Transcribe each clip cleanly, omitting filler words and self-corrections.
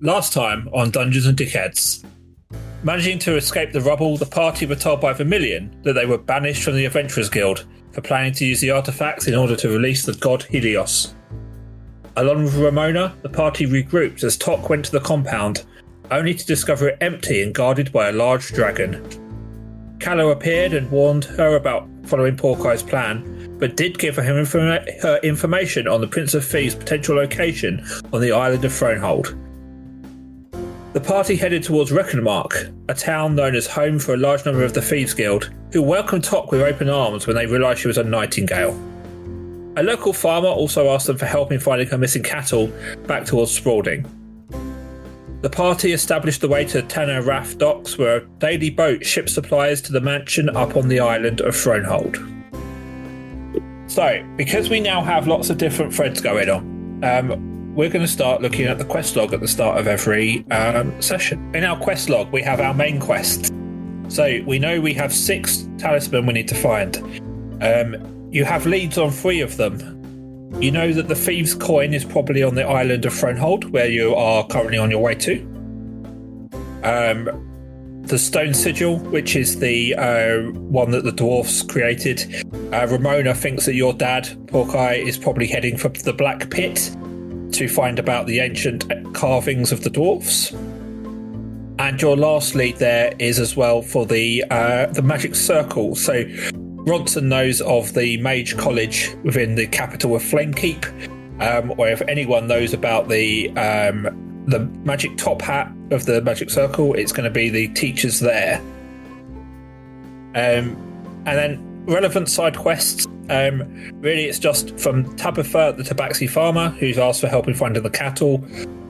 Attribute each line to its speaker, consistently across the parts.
Speaker 1: last time on Dungeons and Dickheads. Managing to escape the rubble, the party were told by Vermilion that they were banished from the Adventurers Guild for planning to use the artifacts in order to release the god Helios. Along with Ramona, the party regrouped as Tok went to the compound, only to discover it empty and guarded by a large dragon. Callow appeared and warned her about following Porkeye's plan, but did give her information on the Prince of Thieves' potential location on the island of Thronehold. The party headed towards Reckonmark, a town known as home for a large number of the Thieves Guild, who welcomed Tok with open arms when they realised she was a nightingale. A local farmer also asked them for help in finding her missing cattle back towards Spalding. The party established the way to Tanner Raff docks, where a daily boat shipped supplies to the mansion up on the island of Thronehold. So, because we now have lots of different threads going on, we're going to start looking at the quest log at the start of every session. In our quest log, we have our main quest. So, we know we have 6 talisman we need to find. You have leads on 3 of them. You know that the Thieves' Coin is probably on the island of Thronehold, where you are currently on your way to. The Stone Sigil, which is the one that the dwarfs created. Ramona thinks that your dad, Porkeye, is probably heading for the Black Pit to find about the ancient carvings of the dwarfs. And your last lead there is as well for the Magic Circle. So Ronson knows of the Mage College within the capital of Flamekeep, or if anyone knows about the magic top hat of the Magic Circle, it's going to be the teachers there. And then relevant side quests, really it's just from Tabitha, the Tabaxi farmer, who's asked for help in finding the cattle.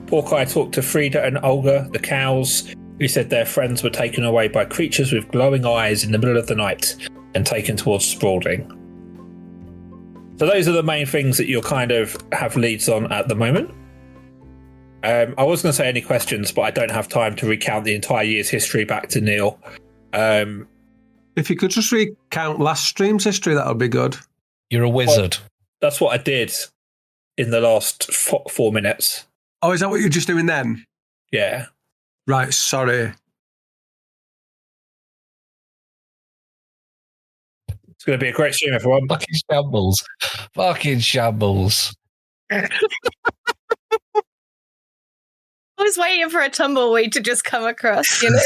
Speaker 1: Porkeye talked to Frida and Olga, the cows, who said their friends were taken away by creatures with glowing eyes in the middle of the night and taken towards Spalding. So those are the main things that you'll kind of have leads on at the moment. I was going to say any questions, but I don't have time to recount the entire year's history back to Neil.
Speaker 2: If you could just recount last stream's history, that would be good.
Speaker 3: You're a wizard.
Speaker 1: Well, that's what I did in the last 4 minutes.
Speaker 2: Oh, is that what you're just doing then?
Speaker 1: Yeah.
Speaker 2: Right, sorry.
Speaker 1: It's going to be a great stream, everyone.
Speaker 3: Fucking shambles. Fucking shambles.
Speaker 4: I was waiting for a tumbleweed to just come across, you know?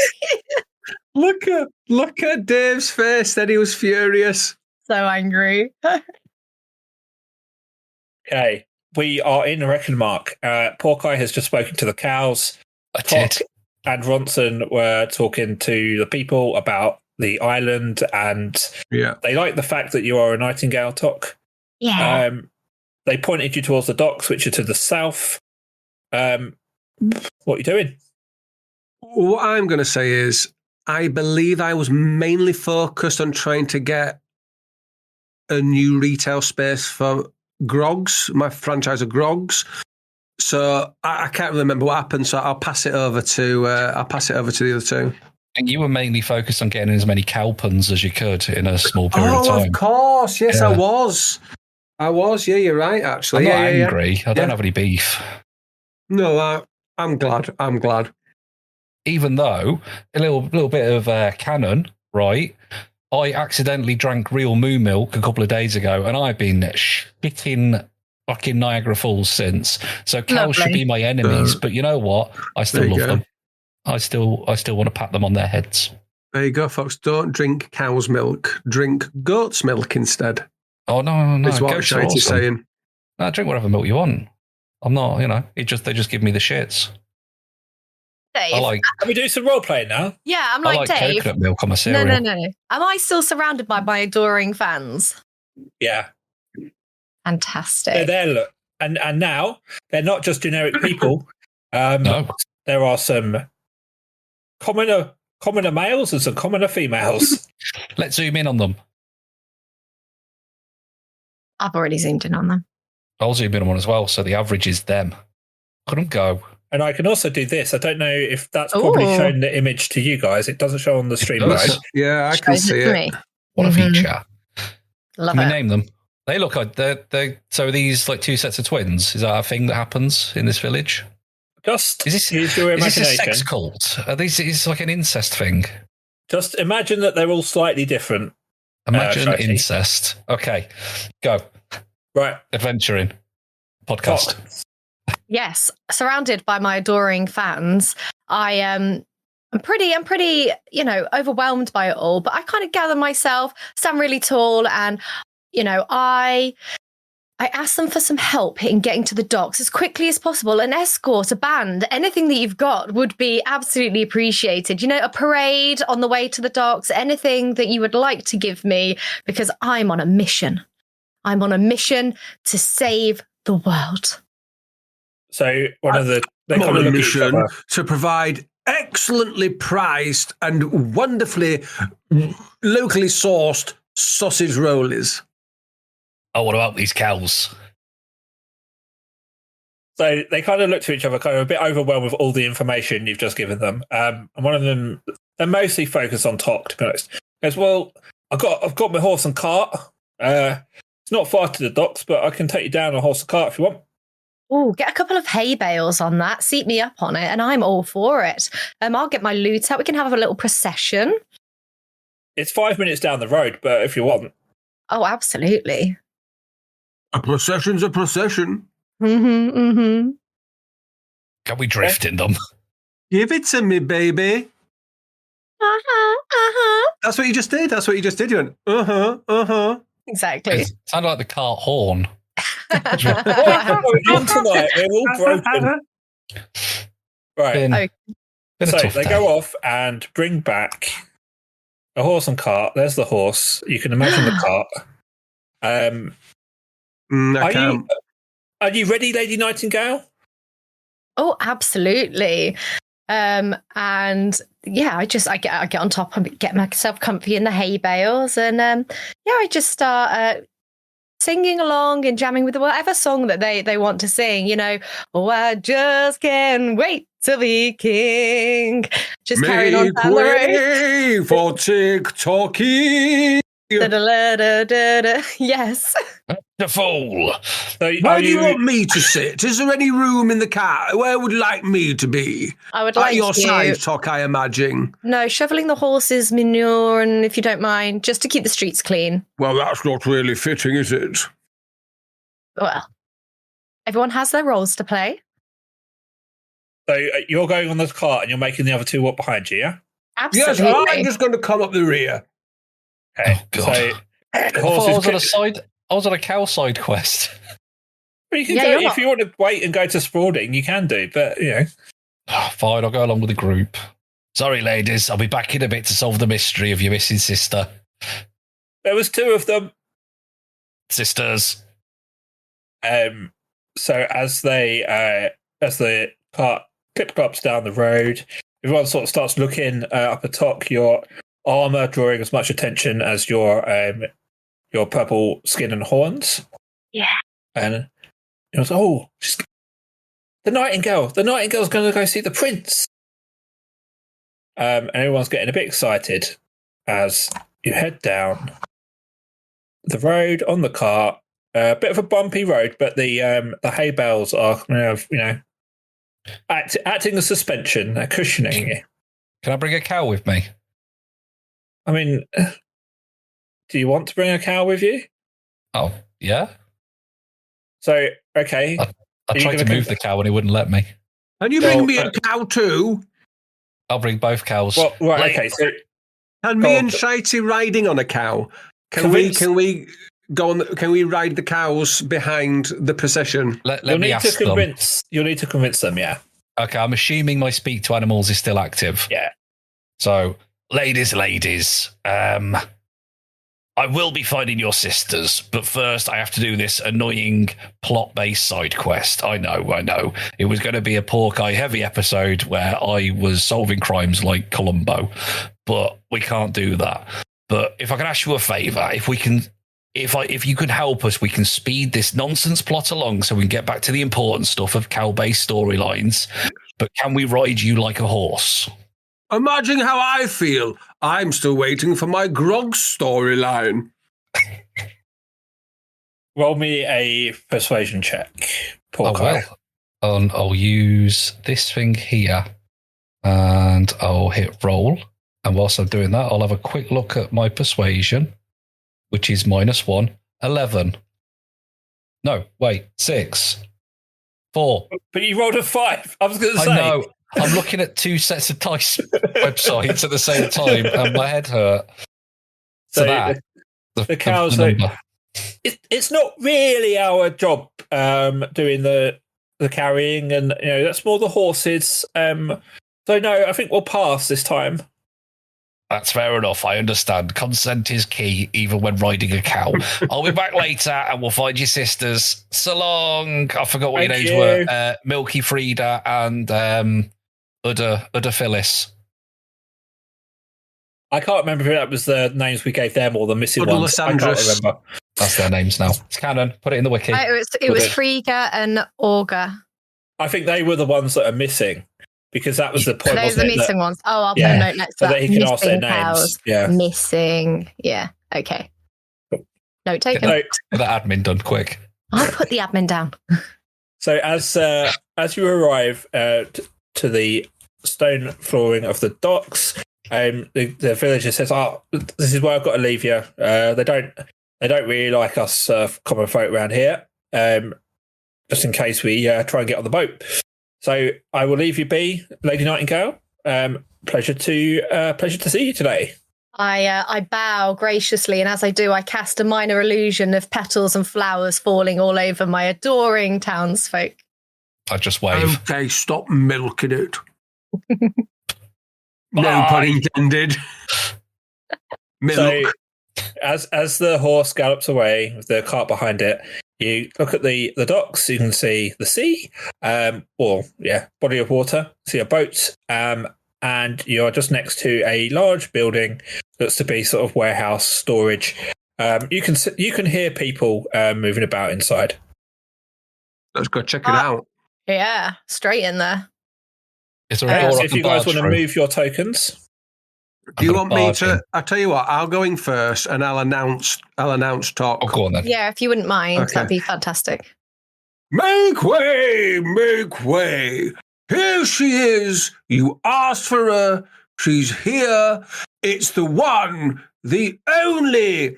Speaker 2: Look at Dave's face. Then he was furious.
Speaker 4: So angry.
Speaker 1: Okay, we are in Reckonmark. Porkeye has just spoken to the cows.
Speaker 3: Tok
Speaker 1: and Ronson were talking to the people about the island, and they like the fact that you are a nightingale, Tok.
Speaker 4: Yeah.
Speaker 1: They pointed you towards the docks, which are to the south. What are you doing?
Speaker 2: What I'm going to say is, I believe I was mainly focused on trying to get a new retail space for Grogs, my franchise of Grogs. So I can't remember what happened. So I'll pass it over to the other two.
Speaker 3: And you were mainly focused on getting as many cowpens as you could in a small period of time.
Speaker 2: Oh, of course. Yes, yeah. I was. Yeah, you're right, actually.
Speaker 3: I'm not angry. I don't have any beef.
Speaker 2: No, I'm glad.
Speaker 3: Even though, a little bit of canon, right? I accidentally drank real moo milk a couple of days ago, and I've been shitting fucking Niagara Falls since. So cows should be my enemies, but you know what? I still love them. I still want to pat them on their heads.
Speaker 2: There you go, folks. Don't drink cow's milk. Drink goat's milk instead.
Speaker 3: Oh, no.
Speaker 2: That's what Shite is saying.
Speaker 3: No, drink whatever milk you want. I'm not, they just give me the shits.
Speaker 4: Dave,
Speaker 1: can we do some role playing now?
Speaker 4: Yeah, I'm like Dave.
Speaker 3: Coconut milk on my cereal.
Speaker 4: No. Am I still surrounded by my adoring fans?
Speaker 1: Yeah.
Speaker 4: Fantastic.
Speaker 1: They're there, look. And now, they're not just generic people.
Speaker 3: No.
Speaker 1: There are some commoner males and some commoner females.
Speaker 3: Let's zoom in on them.
Speaker 4: I've already zoomed in on them.
Speaker 3: I'll zoom in on one as well, so the average is them. Let them go.
Speaker 1: And I can also do this. I don't know if that's probably shown the image to you guys. It doesn't show on the stream, right?
Speaker 2: Yeah, I can see it.
Speaker 3: What a feature.
Speaker 4: Love
Speaker 3: Can we
Speaker 4: it.
Speaker 3: name them? They look like they're so these like 2 sets of twins. Is that a thing that happens in this village?
Speaker 1: Just
Speaker 3: Is
Speaker 1: use your
Speaker 3: this a
Speaker 1: imagination.
Speaker 3: sex cult? Are these is like an incest thing?
Speaker 1: Just imagine that they're all slightly different.
Speaker 3: Imagine
Speaker 1: Shotty.
Speaker 3: incest. Okay, go.
Speaker 1: Right.
Speaker 3: Adventuring podcast.
Speaker 4: Yes, surrounded by my adoring fans, I'm pretty, overwhelmed by it all. But I kind of gather myself, stand really tall, and I asked them for some help in getting to the docks as quickly as possible. An escort, a band, anything that you've got would be absolutely appreciated. A parade on the way to the docks, anything that you would like to give me, because I'm on a mission. I'm on a mission to save the world.
Speaker 1: So one of the they
Speaker 2: I'm
Speaker 1: kind
Speaker 2: on
Speaker 1: of
Speaker 2: a
Speaker 1: look at each
Speaker 2: mission
Speaker 1: other.
Speaker 2: to provide excellently priced and wonderfully locally sourced sausage rollies.
Speaker 3: Oh, what about these cows?
Speaker 1: So they kind of look to each other, kind of a bit overwhelmed with all the information you've just given them. And one of them, they're mostly focused on Tok, to be honest. Goes, well, I've got my horse and cart. It's not far to the docks, but I can take you down on a horse and cart if you want.
Speaker 4: Oh, get a couple of hay bales on that. Seat me up on it, and I'm all for it. I'll get my loot out. We can have a little procession.
Speaker 1: It's 5 minutes down the road, but if you want.
Speaker 4: Oh, absolutely.
Speaker 2: A procession's a procession.
Speaker 4: Mm-hmm.
Speaker 3: Can we drift in them?
Speaker 2: Give it to me, baby. That's what you just did. You went,
Speaker 4: Exactly.
Speaker 3: It sounded like the cart horn.
Speaker 1: What's going on tonight? We're all broken. Right.
Speaker 3: Been a
Speaker 1: So
Speaker 3: tough
Speaker 1: they
Speaker 3: day.
Speaker 1: go off and bring back a horse and cart. There's the horse. You can imagine the cart. Are you ready, Lady Nightingale?
Speaker 4: Oh, absolutely. And yeah, I get on top and get myself comfy in the hay bales, and I just start singing along and jamming with whatever song that they want to sing. Oh, I just can't wait to be king. Just carrying on down the road.
Speaker 2: Make way for TikToking.
Speaker 4: Yes.
Speaker 3: The fool.
Speaker 1: So
Speaker 2: Where do you want me to sit? Is there any room in the car? Where would you like me to be?
Speaker 4: I would
Speaker 2: At
Speaker 4: like
Speaker 2: your
Speaker 4: you.
Speaker 2: side, Tok, I imagine.
Speaker 4: No, shoveling the horses' manure, and if you don't mind, just to keep the streets clean.
Speaker 2: Well, that's not really fitting, is it?
Speaker 4: Well, everyone has their roles to play.
Speaker 1: So you're going on the cart and you're making the other two walk behind you, yeah?
Speaker 2: Yes,
Speaker 4: Absolutely.
Speaker 2: I'm just going to come up the rear.
Speaker 1: Okay.
Speaker 3: Oh, God.
Speaker 1: So
Speaker 3: I
Speaker 1: the
Speaker 3: thought
Speaker 1: horse is
Speaker 3: I was on a cow side quest.
Speaker 1: Well, you can
Speaker 4: Yeah,
Speaker 1: go,
Speaker 4: you're
Speaker 1: if
Speaker 4: not-
Speaker 1: you want to wait and go to Spalding, you can do, but
Speaker 3: Fine, I'll go along with the group. Sorry, ladies, I'll be back in a bit to solve the mystery of your missing sister.
Speaker 1: there was two of them.
Speaker 3: Sisters.
Speaker 1: So as the cart clip-clops down the road, everyone sort of starts looking up at Tok, your armor drawing as much attention as your purple skin and horns.
Speaker 4: Yeah.
Speaker 1: And it was, oh, the Nightingale. The Nightingale's going to go see the prince. And everyone's getting a bit excited as you head down the road on the cart. A bit of a bumpy road, but the hay bales are acting as suspension, cushioning you.
Speaker 3: Can I bring a cow with me?
Speaker 1: I mean, do you want to bring a cow with you?
Speaker 3: Oh, yeah?
Speaker 1: So, okay.
Speaker 3: I tried to move the cow and he wouldn't let me.
Speaker 2: Can you bring me a cow too?
Speaker 3: I'll bring both cows.
Speaker 1: Well, right, okay. So,
Speaker 2: And me and Shitey riding on a cow. Can we go on? Can we ride the cows behind the procession?
Speaker 3: Let me ask them.
Speaker 1: You'll need to convince them, yeah.
Speaker 3: Okay, I'm assuming my speak to animals is still active.
Speaker 1: Yeah.
Speaker 3: So, ladies, I will be finding your sisters, but first I have to do this annoying plot-based side quest. I know. It was going to be a pork eye heavy episode where I was solving crimes like Columbo, but we can't do that. But if I can ask you a favour, if you could help us, we can speed this nonsense plot along so we can get back to the important stuff of cow-based storylines. But can we ride you like a horse?
Speaker 2: Imagine how I feel. I'm still waiting for my grog storyline.
Speaker 1: Roll me a persuasion check. Pork eye.
Speaker 3: And I'll use this thing here and I'll hit roll. And whilst I'm doing that, I'll have a quick look at my persuasion, which is -1, 11. No, wait, 6, 4.
Speaker 1: But you rolled a 5. I was going to say.
Speaker 3: I know. I'm looking at 2 sets of dice websites at the same time, and my head hurt. So that
Speaker 1: the cows. It's not really our job doing the carrying, and that's more the horses. So no, I think we'll pass this time.
Speaker 3: That's fair enough. I understand. Consent is key, even when riding a cow. I'll be back later, and we'll find your sisters. So long. I forgot what your names were. Milky Frida and Udda Phyllis.
Speaker 1: I can't remember if that was the names we gave them or the missing ones. I can't remember.
Speaker 3: That's their names now. It's canon. Put it in the wiki.
Speaker 4: It was Frigga and Olga.
Speaker 1: I think they were the ones that are missing. Because that was the point.
Speaker 4: Those are the missing ones. Oh, I'll put a note next to that.
Speaker 1: So that he can ask their names. Yeah.
Speaker 4: Missing. Yeah. Okay. Note taken.
Speaker 3: Get that admin done quick.
Speaker 4: I'll put the admin down.
Speaker 1: So as you arrive to the stone flooring of the docks, the villager says, "Oh, this is where I've got to leave you. They don't really like us common folk around here. Just in case we try and get on the boat." So I will leave you be, Lady Nightingale. Pleasure to see you today.
Speaker 4: I bow graciously, and as I do, I cast a minor illusion of petals and flowers falling all over my adoring townsfolk.
Speaker 3: I just wave.
Speaker 2: Okay, stop milking it. No pun intended. Milk.
Speaker 1: So, as the horse gallops away with the cart behind it, you look at the docks. You can see the sea, body of water. See a boat, and you are just next to a large building that's to be sort of warehouse storage. You can hear people moving about inside.
Speaker 2: Let's go check it out.
Speaker 4: Yeah, straight in there.
Speaker 3: Is there a door
Speaker 1: if you guys want to move your tokens.
Speaker 2: Do you want me to? I'll tell you what. I'll go in first, and I'll announce talk.
Speaker 3: Oh, go on then.
Speaker 4: Yeah, if you wouldn't mind, that'd be fantastic.
Speaker 2: Make way, make way. Here she is. You asked for her. She's here. It's the one, the only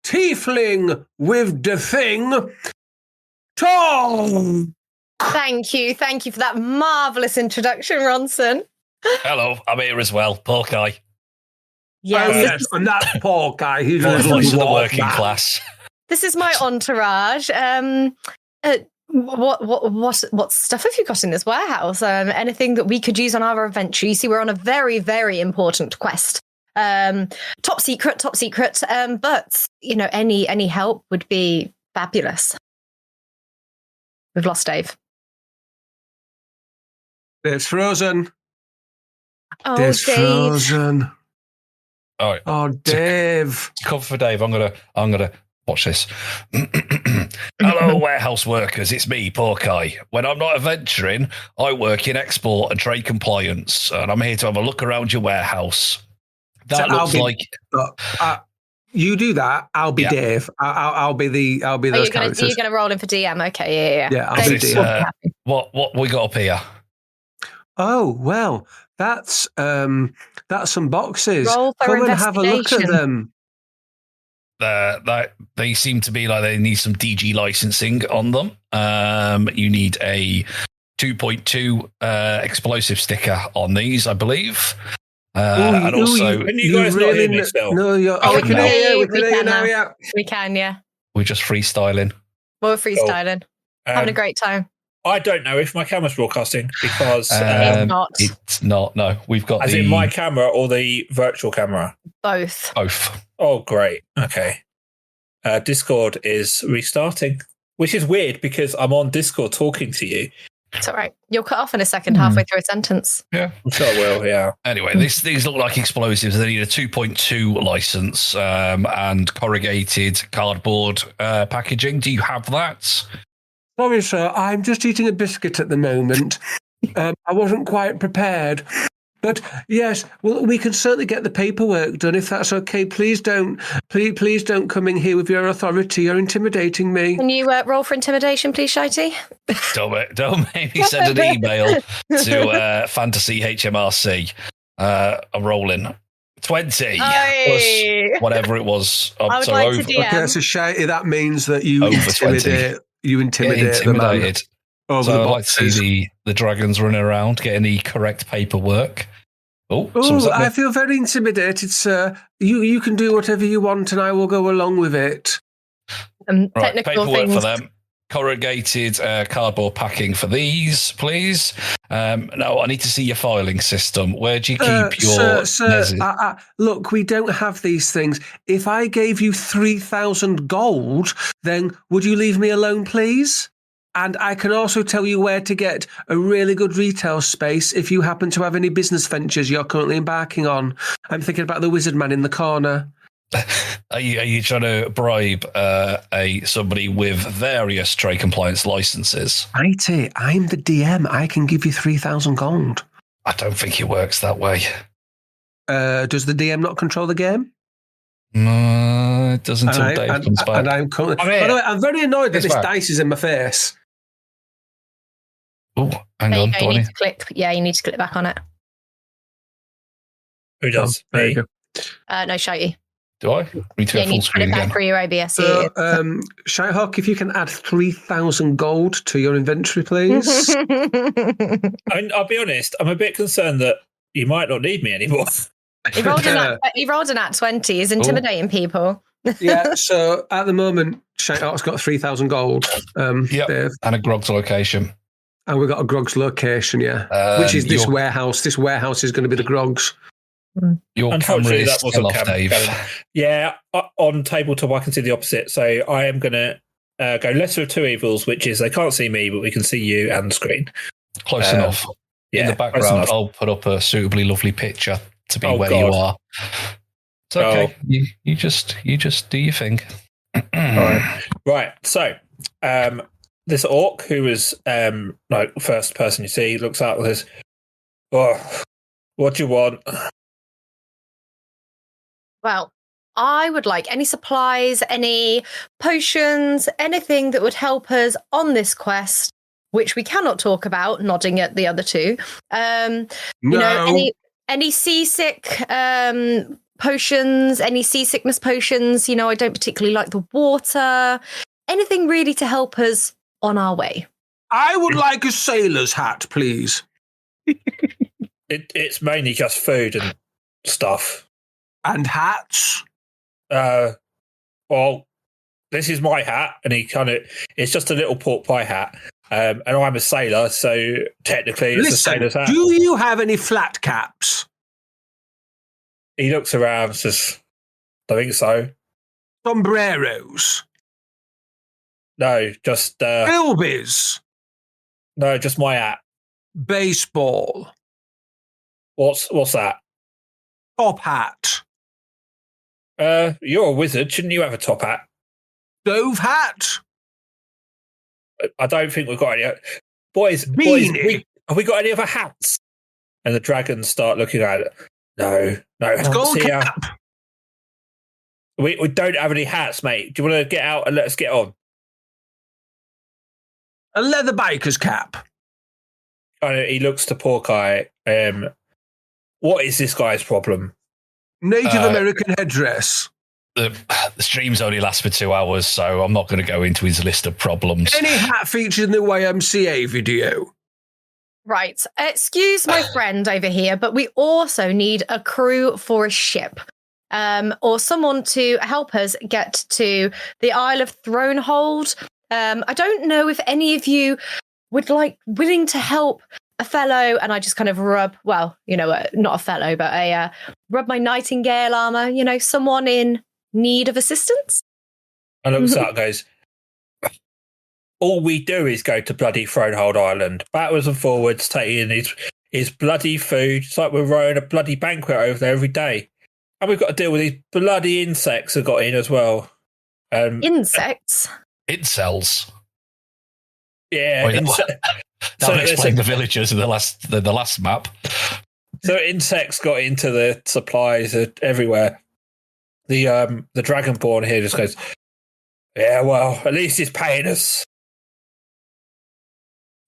Speaker 2: tiefling with the thing. Tom.
Speaker 4: Thank you for that marvellous introduction, Ronson.
Speaker 3: Hello, I'm here as well, Porky.
Speaker 4: Yes,
Speaker 2: and that's Paul guy. He's
Speaker 3: voice of the working class.
Speaker 4: This is my entourage. What stuff have you got in this warehouse? Anything that we could use on our adventure? You see, we're on a very, very important quest. Top secret. But any help would be fabulous. We've lost Dave.
Speaker 2: It's frozen.
Speaker 4: Oh,
Speaker 2: It's
Speaker 4: Dave.
Speaker 2: frozen.
Speaker 3: All right.
Speaker 2: Oh, Dave.
Speaker 3: Cover for Dave. I'm gonna watch this. Hello, warehouse workers. It's me, Porky. When I'm not adventuring, I work in export and trade compliance, and I'm here to have a look around your warehouse. That
Speaker 2: So
Speaker 3: looks like
Speaker 2: you do that. I'll be Dave. I'll be those characters.
Speaker 4: You're going to roll in for DM. Okay, yeah.
Speaker 2: Yeah, I'll be DM.
Speaker 3: What we got up here.
Speaker 2: Oh well, that's some boxes.
Speaker 4: Roll for
Speaker 2: Come and have a look at them.
Speaker 3: They seem to be like they need some DG licensing on them. You need a 2.2 explosive sticker on these, I believe. And also,
Speaker 1: can you guys not hear me still?
Speaker 2: No,
Speaker 4: we can hear you.
Speaker 2: We can hear you now. Yeah,
Speaker 4: we can. Yeah,
Speaker 3: we're just freestyling.
Speaker 4: We're freestyling, having a great time.
Speaker 1: I don't know if my camera's broadcasting because
Speaker 4: it's not.
Speaker 3: It's not. No, we've got
Speaker 1: in my camera or the virtual camera.
Speaker 4: Both.
Speaker 1: Oh, great. Okay. Discord is restarting, which is weird because I'm on Discord talking to you.
Speaker 4: It's all right. You'll cut off in a second, halfway through a sentence.
Speaker 3: Yeah,
Speaker 1: I'm sure I will. Yeah.
Speaker 3: Anyway, these look like explosives. They need a 2.2 license and corrugated cardboard packaging. Do you have that?
Speaker 2: Sorry, sir. I'm just eating a biscuit at the moment. I wasn't quite prepared. But yes, well, we can certainly get the paperwork done if that's okay. Please don't come in here with your authority. You're intimidating me.
Speaker 4: Can you roll for intimidation, please, Shitey?
Speaker 3: Don't make me send an email to Fantasy HMRC. I'm rolling 20 plus whatever it was.
Speaker 4: I would like to DM.
Speaker 2: Okay, so Shitey, that means that you intimidate. You intimidate the man.
Speaker 3: So I'd like to see the dragons running around, getting the correct paperwork. Oh,
Speaker 2: I feel very intimidated, sir. You can do whatever you want, and I will go along with it.
Speaker 3: Right,
Speaker 4: technical
Speaker 3: paperwork
Speaker 4: things
Speaker 3: for them. Corrugated cardboard packing for these, please. No, I need to see your filing system. Where do you keep your...
Speaker 2: Sir, look, we don't have these things. If I gave you 3,000 gold, then would you leave me alone, please? And I can also tell you where to get a really good retail space if you happen to have any business ventures you're currently embarking on. I'm thinking about the wizard man in the corner.
Speaker 3: Are you trying to bribe somebody with various trade compliance licenses?
Speaker 2: Righty, I'm the DM. I can give you 3,000 gold.
Speaker 3: I don't think it works that way.
Speaker 2: Does the DM not control the game?
Speaker 3: No, it doesn't until Dave comes back.
Speaker 2: And I'm currently, by the way, I'm very annoyed that this dice is in my face.
Speaker 3: Oh, hang on.
Speaker 4: You need to click. Yeah, you need to click back on it.
Speaker 1: Who does?
Speaker 2: There you go.
Speaker 4: No, Shitey.
Speaker 3: Do I? Need to go full screen again.
Speaker 4: For your OBS.
Speaker 2: So, Shyhawk, if you can add 3,000 gold to your inventory, please.
Speaker 1: I'll be honest, I'm a bit concerned that you might not need me anymore.
Speaker 4: He rolled an at 20. He's intimidating people.
Speaker 2: Yeah, so at the moment, Shyhawk's got 3,000 gold.
Speaker 3: Dave. And a Grog's location.
Speaker 2: And we've got a Grog's location, which is this warehouse. This warehouse is going to be the Grog's.
Speaker 3: Your camera is still off, Dave.
Speaker 1: Yeah, on tabletop I can see the opposite. So I am going to go lesser of two evils, which is they can't see me, but we can see you and the screen.
Speaker 3: Close enough. In the background, I'll put up a suitably lovely picture to be where you are. It's okay. You just do your thing.
Speaker 1: Right. So this orc who is first person you see looks out and says, "Oh, what do you want?"
Speaker 4: Well, I would like any supplies, any potions, anything that would help us on this quest, which we cannot talk about, nodding at the other two. You know, any seasick potions, any seasickness potions. You know, I don't particularly like the water. Anything really to help us on our way.
Speaker 2: I would like a sailor's hat, please.
Speaker 1: It's mainly just food and stuff.
Speaker 2: And hats?
Speaker 1: Well, this is my hat, and it's just a little pork pie hat. And I'm a sailor, so technically it's a sailor's hat.
Speaker 2: Do you have any flat caps?
Speaker 1: He looks around and says, "I think so."
Speaker 2: Sombreros?
Speaker 1: No, just...
Speaker 2: Bilbies?
Speaker 1: No, just my hat.
Speaker 2: Baseball?
Speaker 1: What's that?
Speaker 2: Top hat?
Speaker 1: You're a wizard. Shouldn't you have a top hat?
Speaker 2: Stove hat?
Speaker 1: I don't think we've got any. Boys, have we got any other hats? And the dragons start looking at it. No.
Speaker 2: Skull cap?
Speaker 1: We don't have any hats, mate. Do you want to get out and let's get on?
Speaker 2: A leather biker's cap?
Speaker 1: He looks to Porkeye. What is this guy's problem?
Speaker 2: Native American headdress.
Speaker 3: The streams only last for 2 hours, so I'm not going to go into his list of problems.
Speaker 2: Any hat featured in the YMCA video?
Speaker 4: Right. Excuse my friend over here, but we also need a crew for a ship. Or someone to help us get to the Isle of Thronehold. I don't know if any of you willing to help a fellow, and I just kind of rub, not a fellow, but rub my nightingale armor, someone in need of assistance.
Speaker 1: And looks up and goes, all we do is go to bloody Thronehold Island, backwards and forwards, taking his bloody food. It's like we're running a bloody banquet over there every day. And we've got to deal with these bloody insects that got in as well.
Speaker 4: Insects?
Speaker 3: Incels.
Speaker 1: Yeah.
Speaker 3: That explained the villagers in the last map.
Speaker 1: So insects got into the supplies everywhere. The Dragonborn here just goes, yeah, well, at least he's paying us.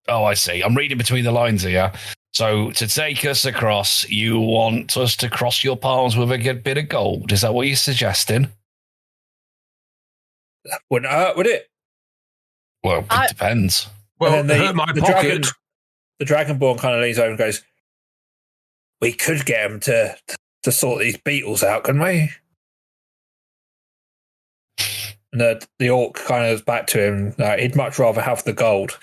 Speaker 3: Oh, I see. I'm reading between the lines here. So to take us across, you want us to cross your palms with a good bit of gold. Is that what you're suggesting?
Speaker 1: That wouldn't hurt, would it?
Speaker 3: Well, it depends.
Speaker 2: Well, it hurt my pocket.
Speaker 1: The Dragonborn kind of leans over and goes, we could get him to sort these beetles out, couldn't we? And the orc kind of is back to him. He'd much rather have the gold.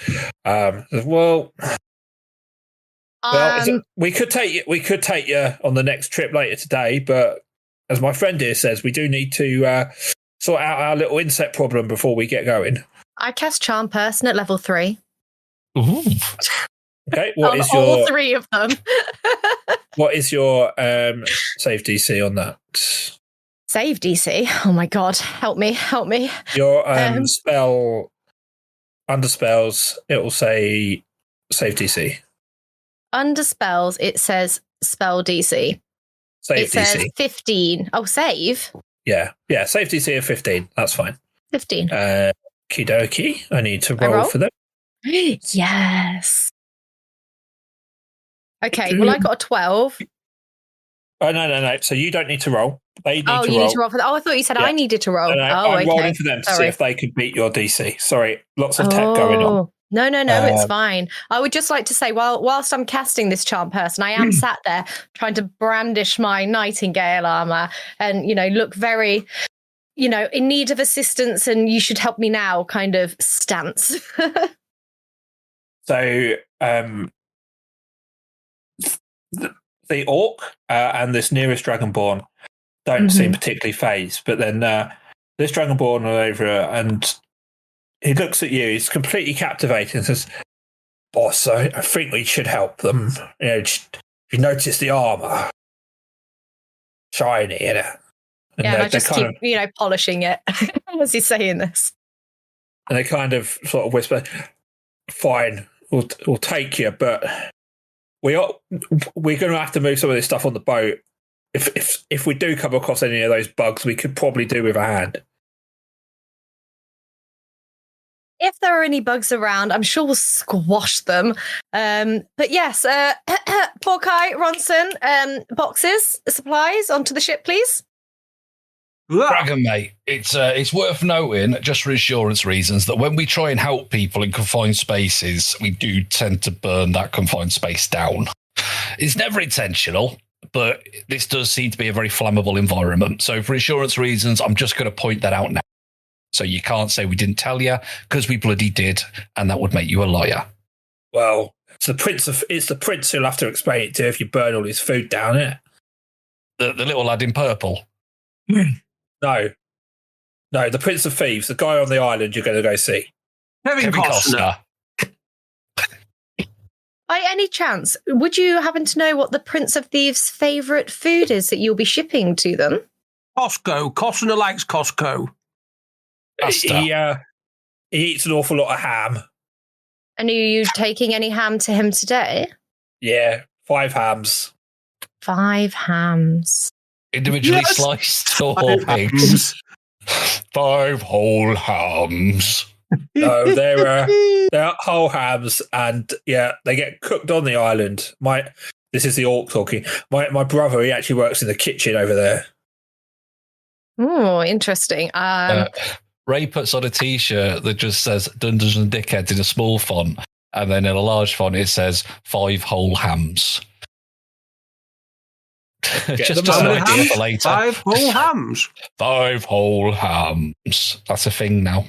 Speaker 1: We could take you. We could take you on the next trip later today, but as my friend here says, we do need to sort out our little insect problem before we get going.
Speaker 4: I cast Charm Person at level 3.
Speaker 3: Ooh.
Speaker 1: Okay,
Speaker 4: all 3 of them.
Speaker 1: What is your save DC on that?
Speaker 4: Save DC? Oh my god, help me.
Speaker 1: Your spell, under spells, it will say save DC.
Speaker 4: Under spells, it says spell DC.
Speaker 1: Save
Speaker 4: it
Speaker 1: DC.
Speaker 4: Says 15. Oh, save?
Speaker 1: Yeah, save DC of 15. That's fine.
Speaker 4: 15.
Speaker 1: Kidoki, I need to roll for them.
Speaker 4: Yes. Okay, well, I got a 12.
Speaker 1: Oh, no. So you don't need to roll. They need to roll.
Speaker 4: You need to roll for that. Oh, I thought you said I needed to roll.
Speaker 1: No, I'm rolling for them to see if they can beat your DC. Sorry, lots of tech going on.
Speaker 4: No, it's fine. I would just like to say, whilst I'm casting this Charm Person, I am sat there trying to brandish my Nightingale armor and, look very, in need of assistance and you should help me now kind of stance.
Speaker 1: So, the orc and this nearest Dragonborn don't seem particularly phased, but then this Dragonborn over and he looks at you, he's completely captivated and says, boss, I think we should help them. You notice the armor. Shiny, And
Speaker 4: I just keep, polishing it as he's saying this.
Speaker 1: And they kind of sort of whisper, fine, we'll take you, but we're going to have to move some of this stuff on the boat. If we do come across any of those bugs, we could probably do with a hand.
Speaker 4: If there are any bugs around, I'm sure we'll squash them. But yes, Porkai, Ronson, boxes, supplies onto the ship, please.
Speaker 3: Dragon, mate, it's worth noting, just for insurance reasons, that when we try and help people in confined spaces, we do tend to burn that confined space down. It's never intentional, but this does seem to be a very flammable environment. So for insurance reasons, I'm just going to point that out now. So you can't say we didn't tell you, because we bloody did, and that would make you a liar.
Speaker 1: Well, it's the prince who'll have to explain it to if you burn all his food down, isn't it?
Speaker 3: The little lad in purple.
Speaker 1: No, the Prince of Thieves, the guy on the island you're going to go see.
Speaker 2: Kevin Costner.
Speaker 4: By any chance, would you happen to know what the Prince of Thieves' favourite food is that you'll be shipping to them?
Speaker 2: Costco. Costner likes Costco.
Speaker 1: He eats an awful lot of ham.
Speaker 4: And are you taking any ham to him today?
Speaker 1: Yeah, 5 hams.
Speaker 4: 5 hams.
Speaker 3: Individually sliced or pigs? 5 whole hams.
Speaker 1: No, they're whole hams, and they get cooked on the island. This is the orc talking. My brother, he actually works in the kitchen over there.
Speaker 4: Oh, interesting.
Speaker 3: Ray puts on a t-shirt that just says Dungeons and Dickheads in a small font, and then in a large font it says 5 whole hams. Just an idea for later.
Speaker 2: 5 whole hams.
Speaker 3: 5 whole hams. That's a thing now.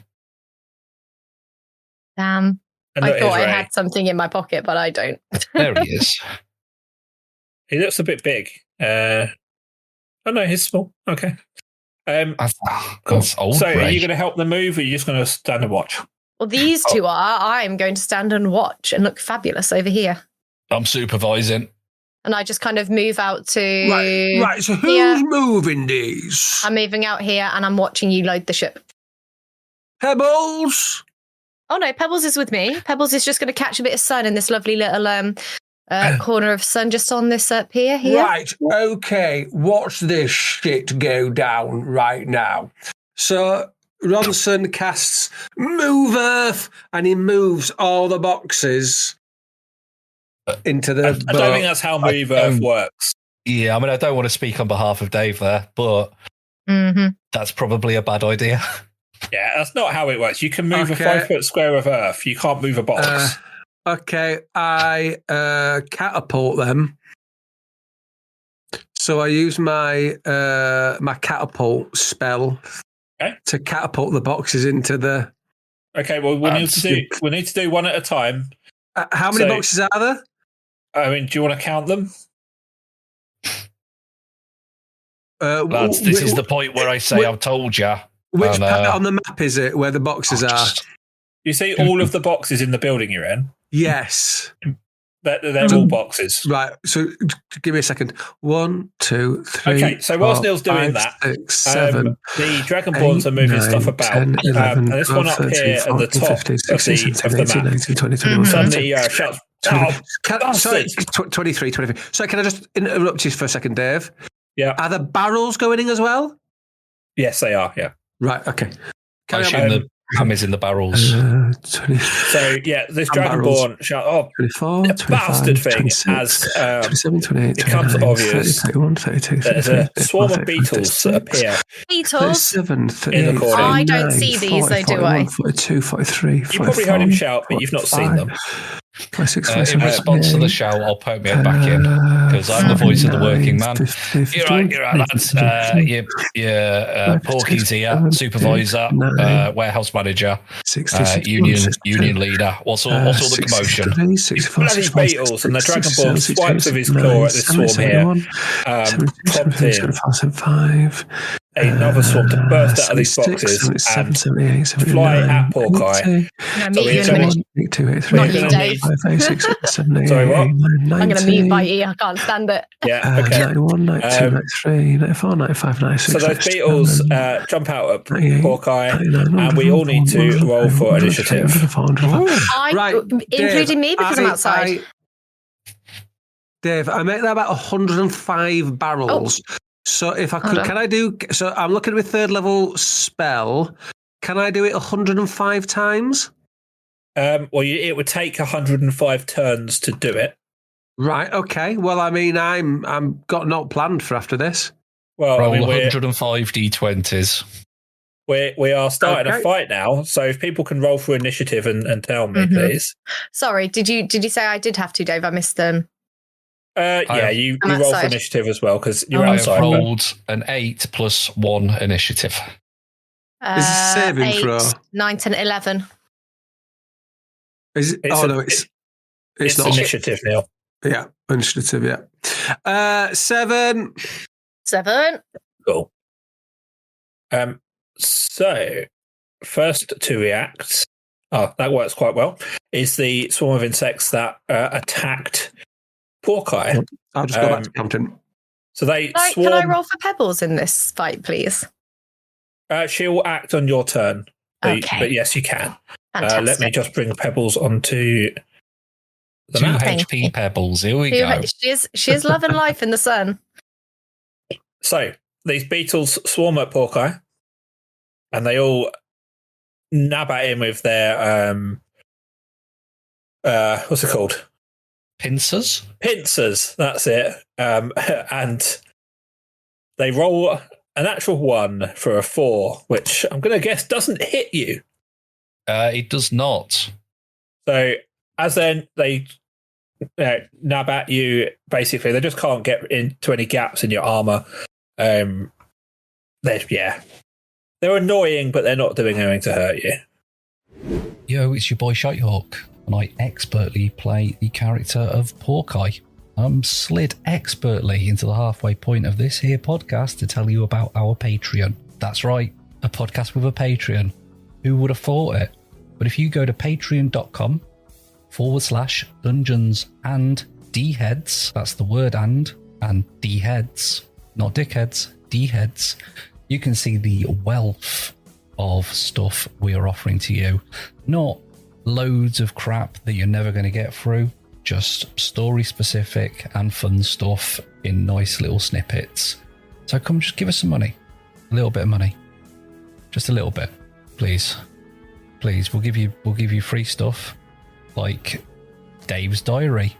Speaker 4: Damn. I thought I had something in my pocket, but I don't.
Speaker 3: There he is.
Speaker 1: He looks a bit big. Oh no, he's small. Okay.
Speaker 3: That's old.
Speaker 1: So are you going to help them move, or are you just going to stand and watch?
Speaker 4: Well, these two are. I'm going to stand and watch and look fabulous over here.
Speaker 3: I'm supervising.
Speaker 4: And I just kind of move out to...
Speaker 2: Right, so who's moving these?
Speaker 4: I'm moving out here and I'm watching you load the ship.
Speaker 2: Pebbles?
Speaker 4: Oh no, Pebbles is with me. Pebbles is just going to catch a bit of sun in this lovely little corner of sun, just on this pier here.
Speaker 2: Right, okay, watch this shit go down right now. So Ronson casts Move Earth, and he moves all the boxes into the
Speaker 1: I don't think that's how Move Earth works.
Speaker 3: Yeah, I mean, I don't want to speak on behalf of Dave there, but that's probably a bad idea.
Speaker 1: Yeah, that's not how it works. You can move a 5-foot square of Earth. You can't move a box.
Speaker 2: Okay, I catapult them. So I use my my catapult spell to catapult the boxes into the.
Speaker 1: Okay, well we need to do one at a time.
Speaker 2: How many boxes are there?
Speaker 1: I mean, do you want to count them?
Speaker 3: Lads, this is the point where I say I've told you.
Speaker 2: Which part on the map is it where the boxes are?
Speaker 1: You see all of the boxes in the building you're in?
Speaker 2: Yes.
Speaker 1: They're all boxes.
Speaker 2: Right, so give me a second. 1, 2, 3.
Speaker 1: Okay, so whilst Neil's doing
Speaker 2: 5,
Speaker 1: that,
Speaker 2: 6, 7,
Speaker 1: the Dragonborns are moving
Speaker 2: 9,
Speaker 1: stuff about.
Speaker 2: 10, 11,
Speaker 1: and this one up
Speaker 2: 13,
Speaker 1: here
Speaker 2: 14,
Speaker 1: at the top
Speaker 2: 15, 16,
Speaker 1: of
Speaker 2: 17,
Speaker 1: the map
Speaker 2: 18, 19, 20, 21,
Speaker 1: suddenly shouts,
Speaker 2: sorry, 23. So can I just interrupt you for a second, Dave?
Speaker 1: Yeah.
Speaker 2: Are the barrels going in as well?
Speaker 1: Yes, they are, yeah.
Speaker 2: Right, okay.
Speaker 3: I assume the hammers in the barrels.
Speaker 2: 20,
Speaker 1: so, yeah, this Dragonborn shout,
Speaker 2: 24, 25,
Speaker 1: bastard thing
Speaker 2: 26,
Speaker 1: as
Speaker 2: 27, 28,
Speaker 1: it becomes
Speaker 2: 29,
Speaker 1: obvious.
Speaker 2: 30, 31, 32,
Speaker 1: There's
Speaker 2: 33,
Speaker 1: a swarm
Speaker 2: 34,
Speaker 1: of beetles
Speaker 2: 36,
Speaker 1: that appear.
Speaker 4: Beetles?
Speaker 2: 37, 38,
Speaker 1: in the corner.
Speaker 4: I don't see these, though, do I?
Speaker 2: 42, 43,
Speaker 1: You probably heard him shout, but you've not seen them.
Speaker 2: 46,
Speaker 3: In response to the shout, I'll put me back in because I'm the voice of the working man. You're right, lads. Porky's here, supervisor, warehouse manager, union leader. What's all the commotion?
Speaker 1: Bloody beetles, and the Dragonborn swipes with his claw at this swarm here. Popped in another swarm to burst out of these boxes and fly at Porky.
Speaker 4: Not you, Dave.
Speaker 2: 5, 6, 7, 8,
Speaker 1: Sorry, what?
Speaker 2: 8, 9, 90,
Speaker 4: I'm going to mute my ear. I can't stand it.
Speaker 1: Yeah, okay.
Speaker 2: 91, 92, 93, 94, 95, 96.
Speaker 1: So those beetles jump out at Porky, and we all need to roll for initiative.
Speaker 4: Including me because I'm outside.
Speaker 2: Dave, I make that about 105 barrels. So if I could, can I do? So I'm looking at my 3rd level spell. Can I do it 105 times?
Speaker 1: Well, it would take 105 turns to do it.
Speaker 2: Right. Okay. Well, I mean, I'm got not planned for after this.
Speaker 1: Well,
Speaker 3: roll
Speaker 1: I mean,
Speaker 3: 105 d20s.
Speaker 1: We are starting a fight now. So if people can roll for initiative and tell me, please.
Speaker 4: Sorry, did you say I did have to, Dave? I missed them.
Speaker 1: Yeah, you roll for initiative as well because you're outside.
Speaker 3: I rolled an 8 plus 1 initiative.
Speaker 2: Is this a saving
Speaker 4: 8,
Speaker 2: throw?
Speaker 4: 9, 10, 11.
Speaker 2: Is it? It's not
Speaker 1: initiative, Neil.
Speaker 2: Yeah, initiative. Yeah, 7.
Speaker 4: 7.
Speaker 1: Cool. So first to react. Oh, that works quite well. Is the swarm of insects that attacked Porky.
Speaker 2: I'll just go back to counting.
Speaker 1: So they
Speaker 4: Can I roll for pebbles in this fight, please?
Speaker 1: She'll act on your turn.
Speaker 4: Okay.
Speaker 1: But yes, you can.
Speaker 4: Fantastic.
Speaker 1: Let me just bring pebbles onto the
Speaker 3: 2
Speaker 1: map.
Speaker 3: HP pebbles. Here we go.
Speaker 4: She is loving life in the sun.
Speaker 1: So these beetles swarm at Porky, and they all nab at him with their what's it called?
Speaker 3: Pincers?
Speaker 1: Pincers, that's it. And they roll an actual 1 for a 4, which I'm going to guess doesn't hit you.
Speaker 3: It does not.
Speaker 1: So as then they nab at you, basically, they just can't get into any gaps in your armor. They're annoying, but they're not doing anything to hurt you.
Speaker 3: Yo, it's your boy Shitehawk, and I expertly play the character of Porky. I'm slid expertly into the halfway point of this here podcast to tell you about our Patreon. That's right, a podcast with a Patreon. Who would have thought it? But if you go to patreon.com/dungeons and D-heads, that's the word and D-heads, not dickheads, D-heads, you can see the wealth of stuff we are offering to you. Not loads of crap that you're never going to get through, just story-specific and fun stuff in nice little snippets. So come just give us some money. A little bit of money. Just a little bit. Please. Please, we'll give you free stuff like Dave's Diary,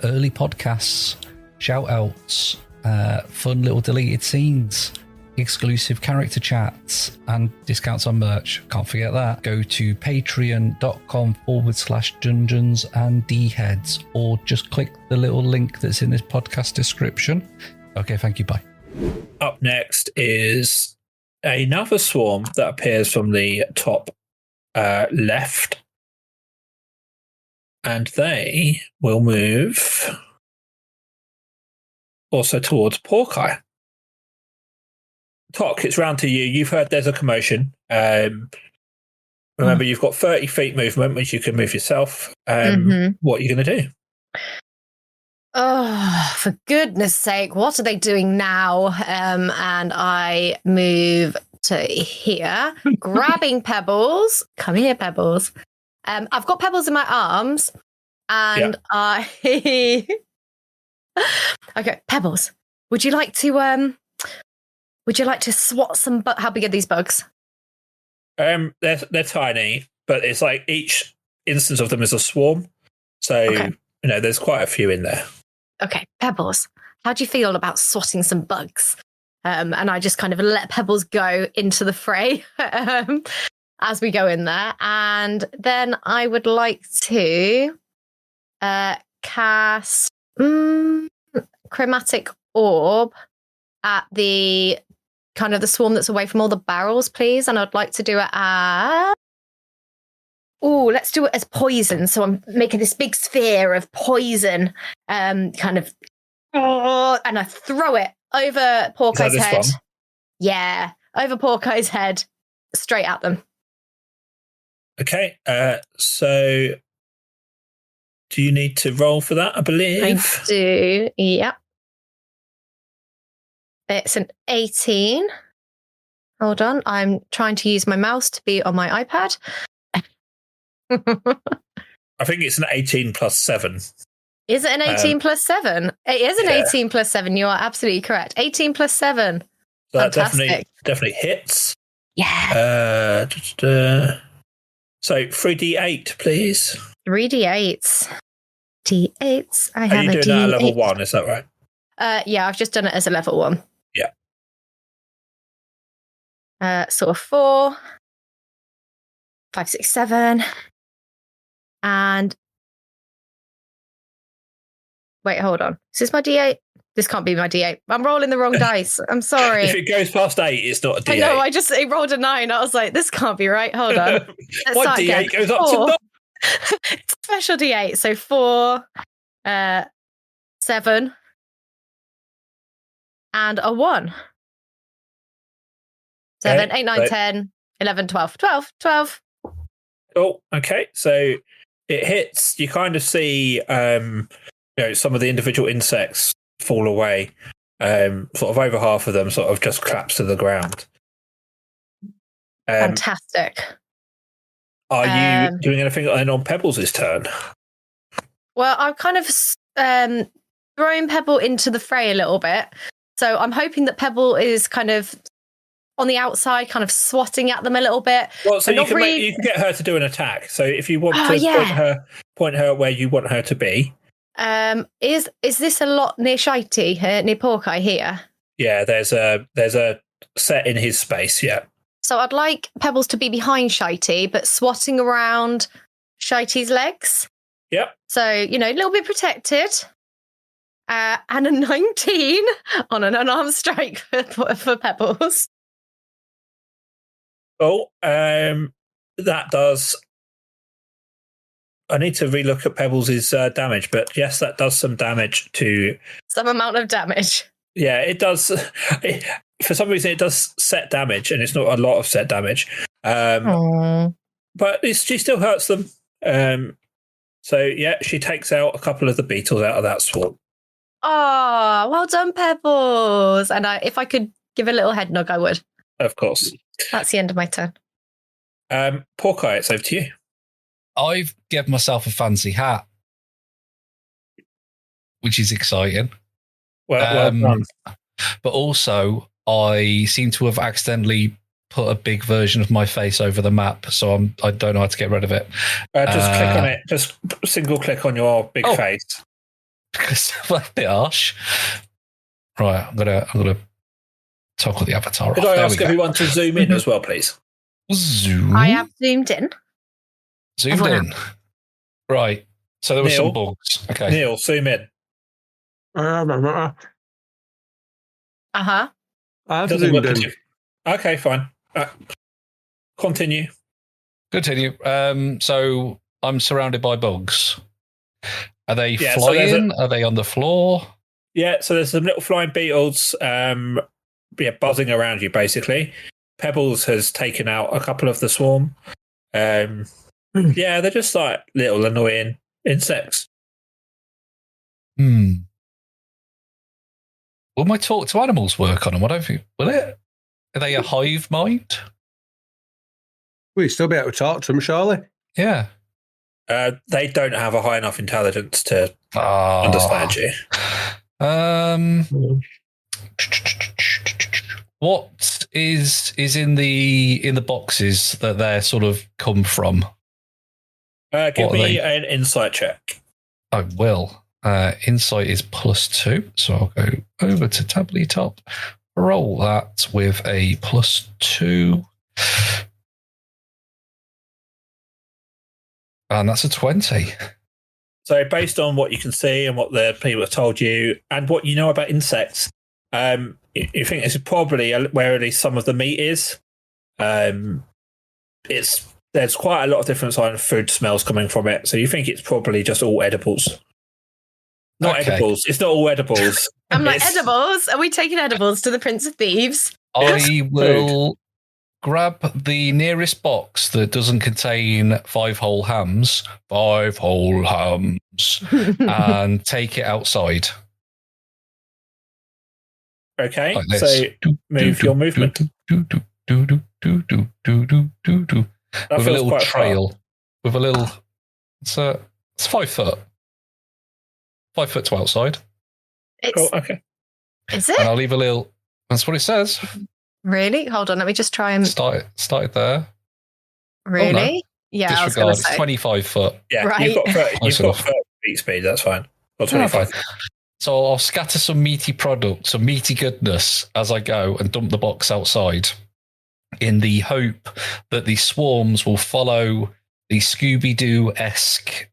Speaker 3: early podcasts, shout-outs, fun little deleted scenes, exclusive character chats, and discounts on merch. Can't forget that. Go to patreon.com/dungeons&dheads or just click the little link that's in this podcast description. Okay, thank you. Bye.
Speaker 1: Up next is another swarm that appears from the top left. And they will move also towards Porkeye. Tok, it's round to you. You've heard there's a commotion. Remember, you've got 30 feet movement, which you can move yourself. What are you going to do?
Speaker 4: Oh, for goodness sake, what are they doing now? And I move to here, grabbing Pebbles. Come here, Pebbles. I've got Pebbles in my arms, and I... Okay, Pebbles, would you like to swat some... How big are these bugs?
Speaker 1: They're tiny, but it's like each instance of them is a swarm. So, there's quite a few in there.
Speaker 4: Okay, Pebbles, how do you feel about swatting some bugs? And I just kind of let Pebbles go into the fray as we go in there. And then I would like to cast Chromatic Orb at the kind of the swarm that's away from all the barrels, please. And I'd like to do it as... Oh, let's do it as poison. So I'm making this big sphere of poison, and I throw it over Porkeye's head. One? Yeah, over Porkeye's head, straight at them.
Speaker 1: Okay, so do you need to roll for that, I believe?
Speaker 4: I do, yeah. It's an 18. Hold on, I'm trying to use my mouse to be on my iPad.
Speaker 1: I think it's an 18 plus 7.
Speaker 4: Is it an 18 plus 7? It is an 18 plus 7. You are absolutely correct. 18 plus 7.
Speaker 1: So that definitely hits.
Speaker 4: Yeah.
Speaker 1: So 3d8, please.
Speaker 4: 3d8s. D8s. I have a D8.
Speaker 1: Are you doing that at level 1? Is that right?
Speaker 4: Yeah, I've just done it as a level 1.
Speaker 1: Yeah.
Speaker 4: So a 4, 5, 6, 7. And wait, hold on. Is this my D8? This can't be my D8. I'm rolling the wrong dice. I'm sorry.
Speaker 1: If it goes past 8, it's not a D8.
Speaker 4: I know, it rolled a 9. I was like, this can't be right. Hold on.
Speaker 1: What D8 goes up to 9?
Speaker 4: It's a special D8. So 4, 7, and a 1. 7, 8, 9, 10, 11, 12. 12.
Speaker 1: Oh, okay. So it hits. You kind of see some of the individual insects fall away. Sort of over half of them sort of just collapse to the ground.
Speaker 4: Fantastic.
Speaker 1: Are you doing anything on Pebbles' turn?
Speaker 4: Well, I've kind of thrown Pebble into the fray a little bit. So I'm hoping that Pebble is kind of on the outside, kind of swatting at them a little bit.
Speaker 1: Well, so you can get her to do an attack. So if you want point her where you want her to be.
Speaker 4: Is this a lot near Shitey, near Porkeye here?
Speaker 1: Yeah, there's a set in his space. Yeah.
Speaker 4: So I'd like Pebbles to be behind Shitey, but swatting around Shitey's legs.
Speaker 1: Yep.
Speaker 4: So a little bit protected. And a 19 on an unarmed strike for Pebbles.
Speaker 1: Oh, that does. I need to relook at Pebbles' damage, but yes, that does some damage to...
Speaker 4: Some amount of damage.
Speaker 1: Yeah, it does. For some reason, it does set damage, and it's not a lot of set damage. But she still hurts them. So, yeah, she takes out a couple of the beetles out of that swarm.
Speaker 4: Oh, well done, Pebbles. And if I could give a little head nod, I would.
Speaker 1: Of course.
Speaker 4: That's the end of my turn.
Speaker 1: Porkeye, it's over to you.
Speaker 3: I've given myself a fancy hat. which is exciting.
Speaker 1: Well done.
Speaker 3: But also, I seem to have accidentally put a big version of my face over the map, so I don't know how to get rid of it.
Speaker 1: Just click on it. Just single click on your big face.
Speaker 3: Because that's a bit harsh. Right, I'm gonna toggle the avatar off.
Speaker 1: Could I ask everyone to zoom in as well, please?
Speaker 3: Zoom.
Speaker 4: I have zoomed in.
Speaker 3: Zoomed in. Right. So there were
Speaker 1: Neil?
Speaker 3: some bugs. Okay.
Speaker 1: Neil, zoom in.
Speaker 4: Uh-huh.
Speaker 2: I've
Speaker 1: Doesn't
Speaker 2: zoomed
Speaker 1: look
Speaker 2: in.
Speaker 1: at you. Okay, fine. Continue.
Speaker 3: Continue. So I'm surrounded by bugs. Are they
Speaker 1: Yeah, so
Speaker 3: flying? Are they on the floor?
Speaker 1: Yeah, so there's some little flying beetles buzzing around you, basically. Pebbles has taken out a couple of the swarm. Yeah, they're just like little annoying insects.
Speaker 3: Will my talk to animals work on them? I don't think. Will it? Are they a hive mind?
Speaker 2: We still be able to talk to them, surely.
Speaker 3: Yeah.
Speaker 1: They don't have a high enough intelligence to understand you.
Speaker 3: What is in the boxes that they're sort of come from?
Speaker 1: Give me an insight check.
Speaker 3: I will. Insight is +2, so I'll go over to Tably Top, roll that with a +2, and that's a 20.
Speaker 1: So, based on what you can see and what the people have told you, and what you know about insects, you think this is probably where at least some of the meat is. There's quite a lot of different kind of food smells coming from it, so you think it's probably just all edibles. Not edibles. It's not all edibles.
Speaker 4: I'm like, edibles? Are we taking edibles to the Prince of Thieves?
Speaker 3: I will grab the nearest box that doesn't contain 5 whole hams, and take it outside.
Speaker 1: Okay,
Speaker 3: Like
Speaker 1: so move your movement.
Speaker 3: With a little trail.
Speaker 1: Far.
Speaker 3: With a little... It's 5 foot. 5 foot to outside.
Speaker 1: Cool, okay.
Speaker 4: Is it?
Speaker 3: And I'll leave a little... That's what it says.
Speaker 4: Really? Hold on, let me just try and...
Speaker 3: Started there.
Speaker 4: Really?
Speaker 3: Oh, no.
Speaker 4: Yeah,
Speaker 3: Disregard.
Speaker 4: I was going to say.
Speaker 3: It's 25 foot.
Speaker 1: Yeah,
Speaker 4: right.
Speaker 1: you've got 30 feet speed, that's fine. Or 25.
Speaker 3: Okay. So I'll scatter some meaty product, some meaty goodness as I go and dump the box outside in the hope that the swarms will follow the Scooby-Doo-esque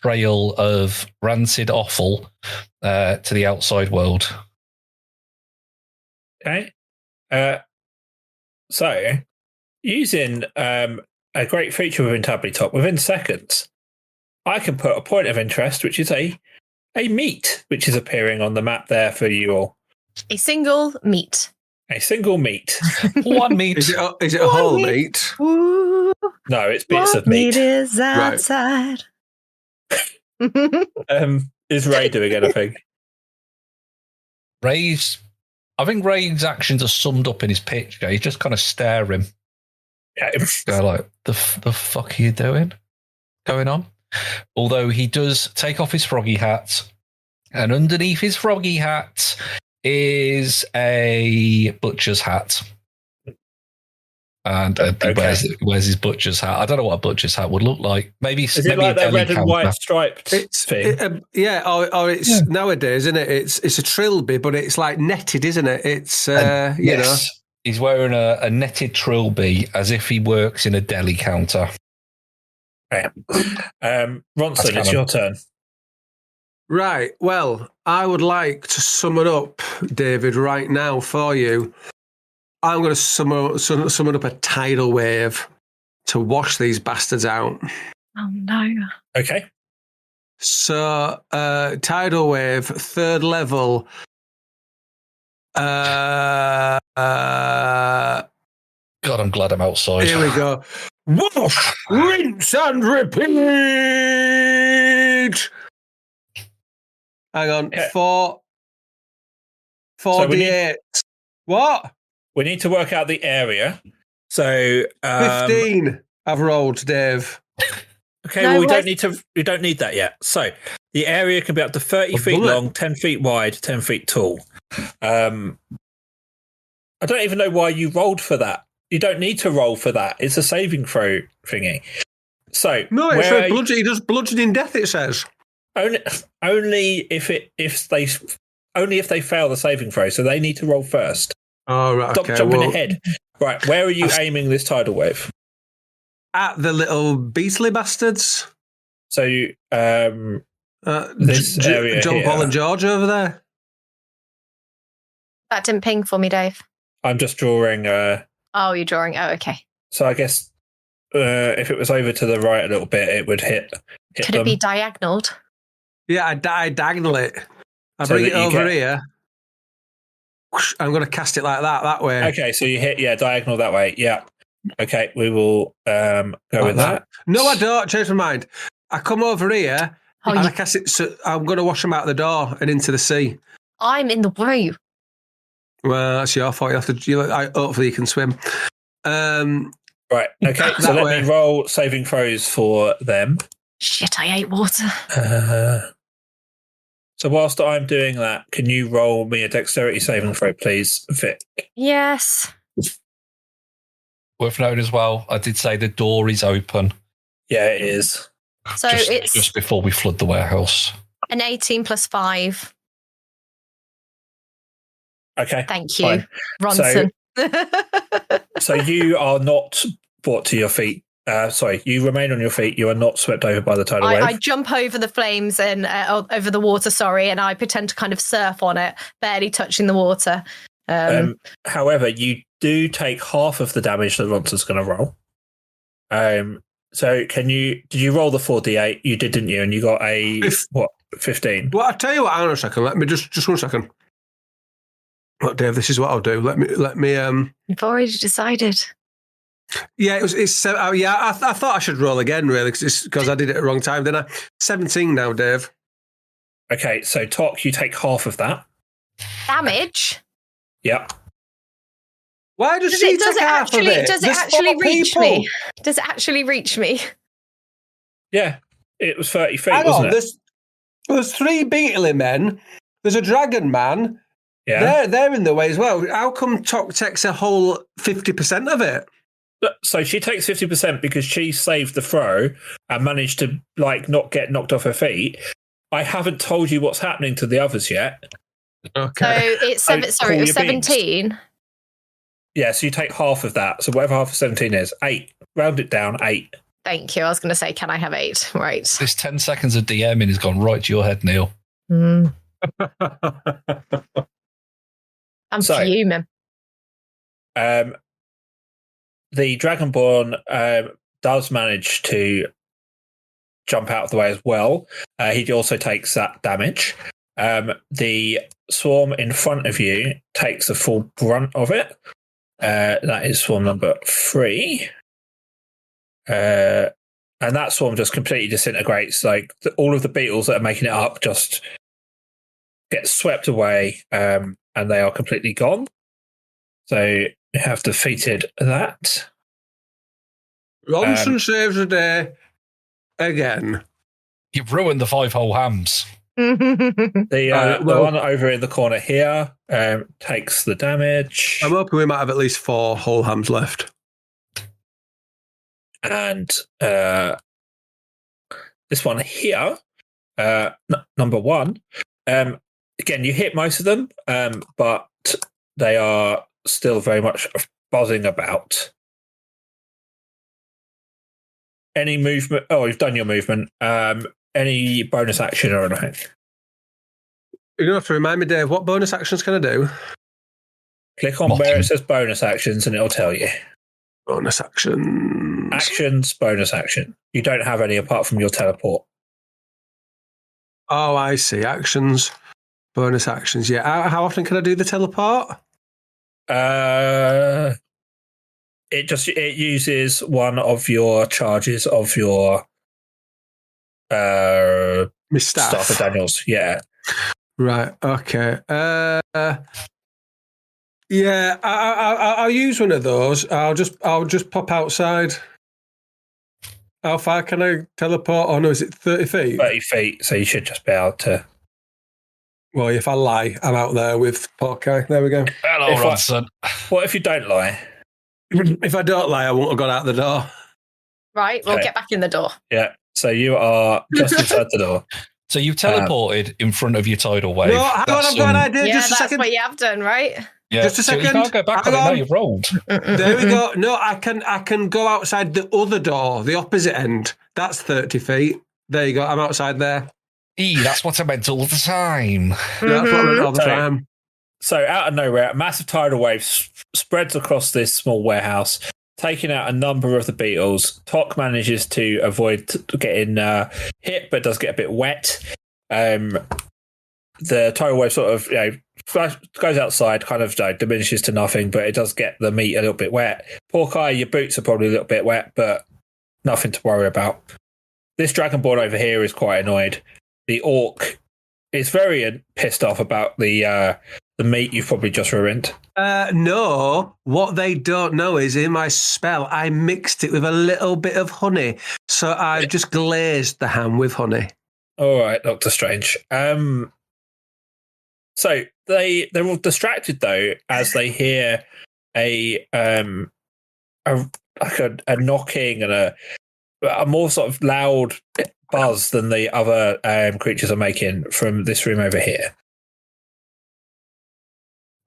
Speaker 3: trail of rancid offal to the outside world.
Speaker 1: Okay. So, using a great feature within Tabletop, within seconds, I can put a point of interest, which is a meat, which is appearing on the map there for you all.
Speaker 4: A single meat.
Speaker 1: A single meat.
Speaker 3: One meat.
Speaker 2: Is it a whole meat?
Speaker 4: Ooh,
Speaker 1: No, it's bits of
Speaker 4: meat
Speaker 1: meat.
Speaker 4: is outside.
Speaker 1: Is Ray doing anything?
Speaker 3: I think Ray's actions are summed up in his picture. He's just kind of staring.
Speaker 1: Yeah.
Speaker 3: They're like, the fuck are you doing? Going on? Although he does take off his froggy hat, and underneath his froggy hat is a butcher's hat. And he wears his butcher's hat. I don't know what a butcher's hat would look like. Maybe
Speaker 1: is it like that red and white striped thing?
Speaker 2: Or it's nowadays, isn't it? It's a trilby, but it's like netted, isn't it? It's you know.
Speaker 3: He's wearing a netted trilby as if he works in a deli counter.
Speaker 1: Right. Ronson, it's your turn.
Speaker 2: Right. Well, I would like to sum it up, David, right now for you. I'm going to summon up a tidal wave to wash these bastards out.
Speaker 4: Oh, no.
Speaker 1: Okay.
Speaker 2: So, tidal wave, 3rd level.
Speaker 3: God, I'm glad I'm outside.
Speaker 2: Here we go. Wash, rinse, and repeat. Hang on.
Speaker 1: Yeah.
Speaker 2: 48. What?
Speaker 1: We need to work out the area. So
Speaker 2: 15 I've rolled, Dave.
Speaker 1: Okay,
Speaker 4: No,
Speaker 1: well, we
Speaker 4: where's-
Speaker 1: don't need to. We don't need that yet. So the area can be up to 30
Speaker 2: A
Speaker 1: feet
Speaker 2: bullet.
Speaker 1: long, 10 feet wide, 10 feet tall. I don't even know why you rolled for that. You don't need to roll for that. It's a saving throw thingy. So
Speaker 2: No, it's
Speaker 1: where
Speaker 2: a bludgeon. He does bludgeoning death. It says.
Speaker 1: only if they fail the saving throw. So they need to roll first.
Speaker 2: Oh, right.
Speaker 1: Stop
Speaker 2: Okay.
Speaker 1: jumping
Speaker 2: well,
Speaker 1: ahead. Right, where are you aiming this tidal wave?
Speaker 2: at the little beastly bastards.
Speaker 1: So this area
Speaker 2: John
Speaker 1: here.
Speaker 2: Paul and George over there.
Speaker 4: That didn't ping for me, Dave.
Speaker 1: I'm just drawing.
Speaker 4: Oh, you're drawing. Oh, okay.
Speaker 1: So I guess if it was over to the right a little bit, it would hit
Speaker 4: Could
Speaker 1: them.
Speaker 4: it be diagonaled?
Speaker 2: Yeah, I diagonal it. I
Speaker 1: So
Speaker 2: bring
Speaker 1: that
Speaker 2: it
Speaker 1: you
Speaker 2: over
Speaker 1: get-
Speaker 2: here. Whoosh, I'm going to cast it like that way.
Speaker 1: Okay, so you hit diagonal that way. Yeah. Okay, we will go with that.
Speaker 2: No, I don't. Change my mind. I come over here
Speaker 4: Oh,
Speaker 2: and I cast it. So I'm going to wash them out the door and into the sea.
Speaker 4: I'm in the room.
Speaker 2: Well, that's your fault. Hopefully you can swim.
Speaker 1: Right. Okay. So
Speaker 2: That
Speaker 1: let
Speaker 2: way.
Speaker 1: me roll saving throws for them.
Speaker 4: Shit, I ate water.
Speaker 1: So whilst I'm doing that, can you roll me a dexterity saving throw, please, Vic?
Speaker 4: Yes.
Speaker 3: Worth noting as well, I did say the door is open
Speaker 1: Yeah, it is.
Speaker 4: So it's
Speaker 3: just before we flood the warehouse.
Speaker 4: an 18 plus 5.
Speaker 1: Okay.
Speaker 4: Thank you,
Speaker 1: Fine.
Speaker 4: Ronson.
Speaker 1: So you are not brought to your feet. Sorry, you remain on your feet. You are not swept over by the tidal wave.
Speaker 4: I jump over the flames and over the water, and I pretend to kind of surf on it, barely touching the water.
Speaker 1: However, you do take half of the damage that Ronson's going to roll. So did you roll the 4d8? You did, didn't you? And you got a, 15?
Speaker 2: Well, I'll tell you what, hang on a second. Let me just 1 second. Look, Dave, this is what I'll do. Let me
Speaker 4: You've already decided.
Speaker 2: yeah, I thought I should roll again, really, because I did it at the wrong time, didn't I? 17 now, Dave.
Speaker 1: Okay, so Tok, you take half of that.
Speaker 4: Damage?
Speaker 1: Yep.
Speaker 2: Why does
Speaker 4: Does
Speaker 2: she
Speaker 4: it
Speaker 2: take half of it?
Speaker 4: Does it
Speaker 2: There's
Speaker 4: actually
Speaker 2: 4
Speaker 4: reach
Speaker 2: people.
Speaker 4: me? Does it actually reach me?
Speaker 1: Yeah, it was 30 feet,
Speaker 2: Hang
Speaker 1: wasn't
Speaker 2: on,
Speaker 1: it?
Speaker 2: there's 3 beetly men. There's a dragon man.
Speaker 1: Yeah.
Speaker 2: They're in the way as well. How come Tok takes a whole 50% of it?
Speaker 1: So she takes 50% because she saved the throw and managed to not get knocked off her feet. I haven't told you what's happening to the others yet.
Speaker 4: So
Speaker 2: Okay.
Speaker 4: it's
Speaker 1: So
Speaker 4: it was
Speaker 1: call your beans.
Speaker 4: 17.
Speaker 1: Yeah, so you take half of that. So whatever half of 17 is, 8. Round it down, 8.
Speaker 4: Thank you. I was going to say, can I have 8? Right.
Speaker 3: This 10 seconds of DMing has gone right to your head, Neil.
Speaker 4: I'm
Speaker 1: So-
Speaker 4: fuming.
Speaker 1: The Dragonborn does manage to jump out of the way as well. He also takes that damage. The swarm in front of you takes the full brunt of it. That is swarm number 3. And that swarm just completely disintegrates. All of the beetles that are making it up just get swept away, and they are completely gone. So we have defeated that.
Speaker 2: Ronson saves the day again.
Speaker 3: You've ruined the 5 whole hams.
Speaker 1: The one over in the corner here takes the damage.
Speaker 2: I'm hoping we might have at least 4 whole hams left.
Speaker 1: And this one here, number 1, again, you hit most of them, but they are still very much buzzing about. Any movement? Oh, you've done your movement. Any bonus action or anything?
Speaker 2: You're going to have to remind me, Dave, what bonus actions can I do?
Speaker 1: Click on where it says bonus actions and it'll tell you.
Speaker 2: Bonus actions.
Speaker 1: Actions, bonus action. You don't have any apart from your teleport.
Speaker 2: Oh, I see. Actions. Bonus actions. Yeah. How often can I do the teleport?
Speaker 1: It uses one of your charges of your
Speaker 2: My
Speaker 1: Staff of Daniels. Yeah.
Speaker 2: Right. Okay. Yeah. I'll use one of those. I'll just pop outside. How far can I teleport? Oh no, is it 30 feet?
Speaker 1: 30 feet, so you should just be able to.
Speaker 2: Well, if I lie, I'm out there with Hawkeye. There we go.
Speaker 3: Hello,
Speaker 1: If I-
Speaker 3: Ronson.
Speaker 1: What if you don't lie?
Speaker 2: If I don't lie, I won't have got out the door.
Speaker 4: Right, we'll
Speaker 1: Okay.
Speaker 4: get back in the door.
Speaker 1: Yeah. So you are just inside the door.
Speaker 3: So you've teleported in front of your tidal wave.
Speaker 2: No, hang on, I've got an idea.
Speaker 4: Yeah,
Speaker 2: Just a
Speaker 4: that's
Speaker 2: second.
Speaker 4: what you have done, right?
Speaker 3: Yeah.
Speaker 2: Just a
Speaker 3: So you
Speaker 2: second.
Speaker 3: can't go back
Speaker 2: Hang
Speaker 3: on it now.
Speaker 2: on.
Speaker 3: You've rolled.
Speaker 2: There we go. No, I can go outside the other door, the opposite end. That's 30 feet. There you go. I'm outside there.
Speaker 3: That's what I meant all the time.
Speaker 2: That's what I meant all the
Speaker 1: So-
Speaker 2: time.
Speaker 1: So out of nowhere, a massive tidal wave spreads across this small warehouse, taking out a number of the beetles. Tok manages to avoid getting hit, but does get a bit wet. The tidal wave sort of goes outside, kind of diminishes to nothing, but it does get the meat a little bit wet. Hawkeye, your boots are probably a little bit wet, but nothing to worry about. This dragonborn over here is quite annoyed. The orc is very pissed off about the meat you've probably just ruined.
Speaker 2: No, what they don't know is in my spell, I mixed it with a little bit of honey. So I've just glazed the ham with honey.
Speaker 1: All right, Doctor Strange. So they're all distracted though as they hear a knocking and a more sort of loud buzz than the other creatures are making from this room over here.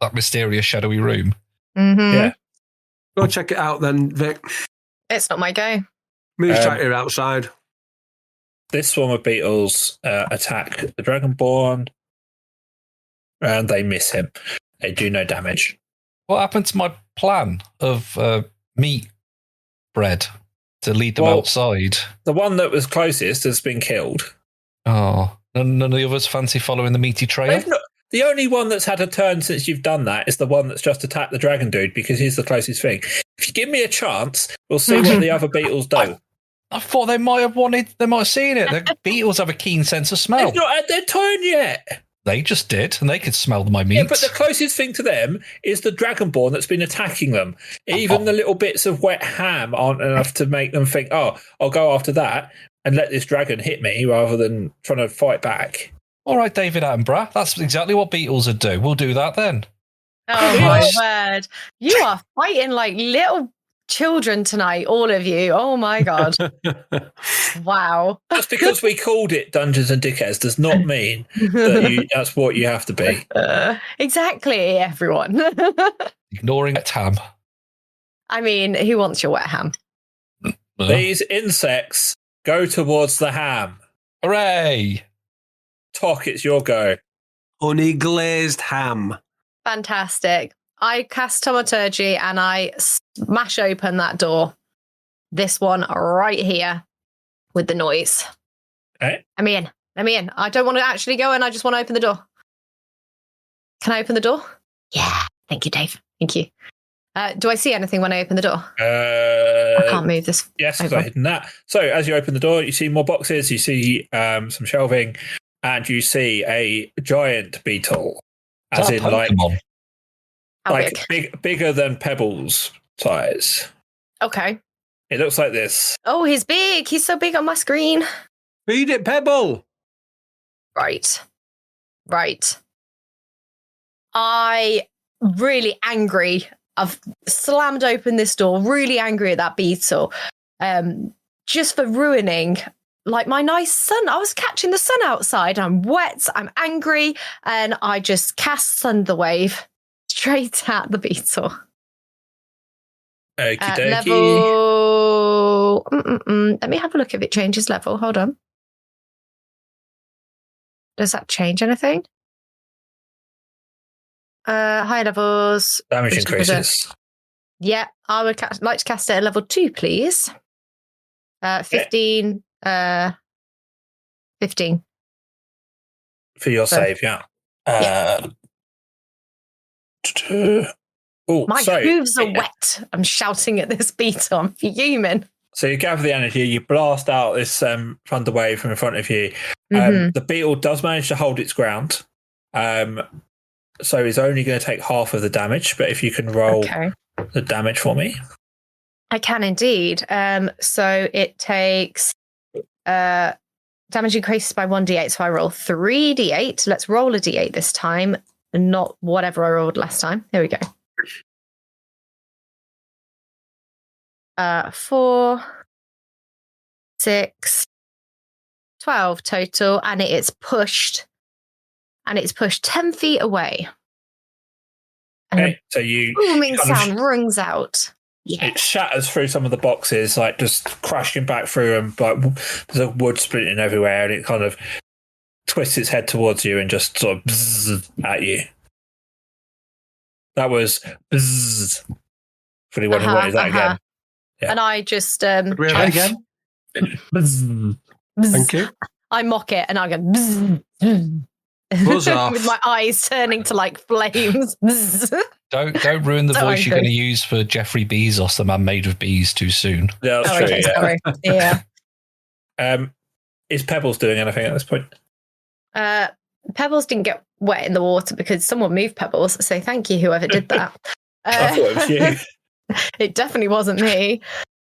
Speaker 3: That mysterious shadowy room.
Speaker 4: Mm-hmm.
Speaker 1: Yeah.
Speaker 2: Go check it out then, Vic.
Speaker 4: It's not my go.
Speaker 2: Moon's trying to outside.
Speaker 1: This swarm of beetles attack the Dragonborn, and they miss him. They do no damage.
Speaker 3: What happened to my plan of meat bread to lead them outside?
Speaker 1: The one that was closest has been killed.
Speaker 3: Oh, none of the others fancy following the meaty trail?
Speaker 1: The only one that's had a turn since you've done that is the one that's just attacked the dragon dude because he's the closest thing. If you give me a chance, we'll see what the other beetles do.
Speaker 3: I thought they might have seen it. The beetles have a keen sense of smell.
Speaker 1: They've not had their turn yet.
Speaker 3: They just did, and they could smell my meat.
Speaker 1: Yeah, but the closest thing to them is the dragonborn that's been attacking them. Even the little bits of wet ham aren't enough to make them think, oh, I'll go after that and let this dragon hit me rather than trying to fight back.
Speaker 3: All right, David Attenborough, that's exactly what beetles would do. We'll do that then.
Speaker 4: Oh my word. You are fighting like little children tonight, all of you. Oh my God. Wow.
Speaker 1: Just because we called it Dungeons and Dickheads does not mean that that's what you have to be.
Speaker 4: Exactly, everyone.
Speaker 3: Ignoring a ham.
Speaker 4: I mean, who wants your wet ham?
Speaker 1: These insects go towards the ham.
Speaker 3: Hooray!
Speaker 1: Tok, it's your go.
Speaker 2: Honey glazed ham.
Speaker 4: Fantastic. I cast Thaumaturgy and I smash open that door. This one right here with the noise.
Speaker 1: Okay.
Speaker 4: Let me in. I don't want to actually go in. I just want to open the door. Can I open the door? Yeah. Thank you, Dave. Thank you. Do I see anything when I open the door? I can't move this.
Speaker 1: Yes, because I hidden that. So as you open the door, you see more boxes, you see some shelving, and you see a giant beetle. As in
Speaker 4: How big?
Speaker 1: Bigger than Pebbles size.
Speaker 4: Okay.
Speaker 1: It looks like this.
Speaker 4: Oh, he's big. He's so big on my screen.
Speaker 2: Feed it, Pebble.
Speaker 4: Right. I really angry. I've slammed open this door, really angry at that beetle. Just for ruining like my nice sun. I was catching the sun outside. I'm wet. I'm angry. And I just cast Thunder Wave straight at the beetle.
Speaker 1: Okie
Speaker 4: At
Speaker 1: dokie.
Speaker 4: level... Let me have a look if it changes level. Hold on. Does that change anything? High levels.
Speaker 1: Damage increases.
Speaker 4: Yeah, I would like to cast it at level 2, please. 15. 15.
Speaker 1: For your save, yeah.
Speaker 4: My hooves are wet. I'm shouting at this beetle. I'm fuming.
Speaker 1: So you gather the energy, you blast out this thunder wave from in front of you. The beetle does manage to hold its ground. So it's only going to take half of the damage, but if you can roll the damage for me.
Speaker 4: I can indeed. So it takes damage increases by 1d8. So I roll 3d8. Let's roll a d8 this time, and not whatever I rolled last time. Here we go. 4, 6, 12 total, and it's pushed 10 feet away.
Speaker 1: Okay, so you
Speaker 4: Booming
Speaker 1: kind of-
Speaker 4: sound rings out. Yeah.
Speaker 1: It shatters through some of the boxes, like just crashing back through them. Like there's a wood splitting everywhere, and it kind of twists its head towards you and just sort of bzzz at you. That was bzzz. For anyone who wanted that again. Yeah.
Speaker 4: And I just
Speaker 2: We have that again.
Speaker 1: Bzzz.
Speaker 2: Thank you.
Speaker 4: I mock it, and I go bzzz.
Speaker 2: Buzz off.
Speaker 4: With my eyes turning to like flames. Bzzz.
Speaker 3: Don't ruin the
Speaker 4: So
Speaker 3: voice you're
Speaker 4: angry.
Speaker 3: going to use for Jeffrey Bezos, the man made of bees, too soon.
Speaker 1: Yeah, that's
Speaker 4: Oh,
Speaker 1: true.
Speaker 4: okay,
Speaker 1: Yeah.
Speaker 4: sorry. Yeah.
Speaker 1: Is Pebbles doing anything at this point?
Speaker 4: Pebbles didn't get wet in the water because someone moved Pebbles. So thank you, whoever did that.
Speaker 1: I thought it was you.
Speaker 4: It definitely wasn't me.